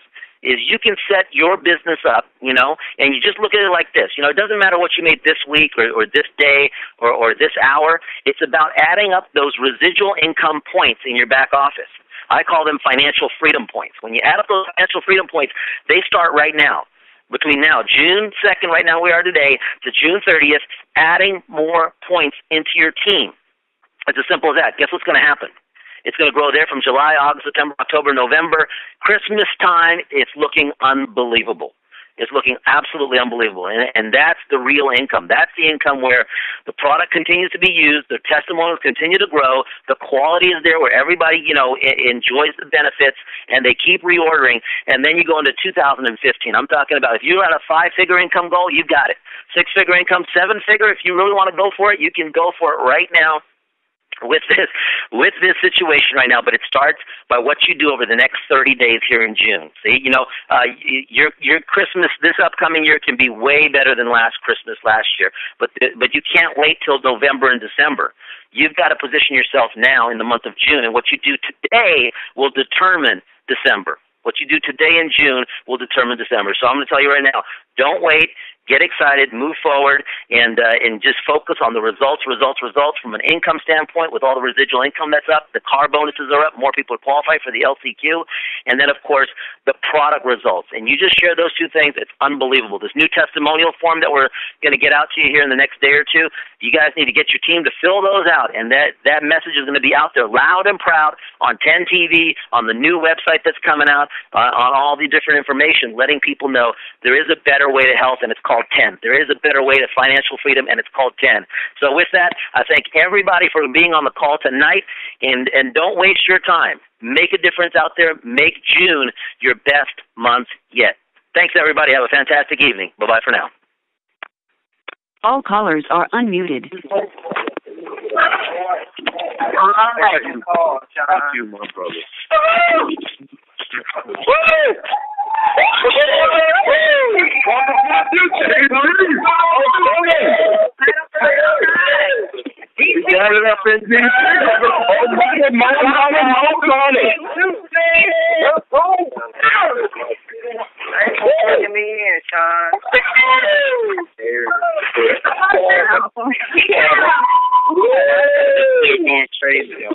is you can set your business up, you know, and you just look at it like this. You know, it doesn't matter what you made this week or this day or this hour. It's about adding up those residual income points in your back office. I call them financial freedom points. When you add up those financial freedom points, they start right now. Between now, June 2nd, right now we are today, to June 30th, adding more points into your team. It's as simple as that. Guess what's going to happen? It's going to grow there from July, August, September, October, November. Christmas time, it's looking unbelievable. It's looking absolutely unbelievable. And that's the real income. That's the income where the product continues to be used, the testimonials continue to grow, the quality is there where everybody, you know, enjoys the benefits, and they keep reordering. And then you go into 2015. I'm talking about if you're at a 5-figure income goal, you've got it. 6-figure income, 7-figure, if you really want to go for it, you can go for it right now. With this situation right now, but it starts by what you do over the next 30 days here in June. See, you know, your Christmas this upcoming year can be way better than last Christmas last year, but you can't wait till November and December. You've got to position yourself now in the month of June, and what you do today will determine December. What you do today in June will determine December. So I'm going to tell you right now, don't wait. Get excited, move forward, and just focus on the results from an income standpoint with all the residual income that's up. The car bonuses are up. More people qualify for the LCQ. And then, of course, the product results. And you just share those two things. It's unbelievable. This new testimonial form that we're going to get out to you here in the next day or two, you guys need to get your team to fill those out. And that message is going to be out there loud and proud on 10 TV, on the new website that's coming out, on all the different information, letting people know there is a better way to health, and it's called 10. There is a better way to financial freedom, and it's called 10. So with that, I thank everybody for being on the call tonight, and don't waste your time. Make a difference out there. Make June your best month yet. Thanks, everybody. Have a fantastic evening. Bye-bye for now. All callers are unmuted. Thank you, my brother. He got it up in there. Let me in, Sean. Crazy.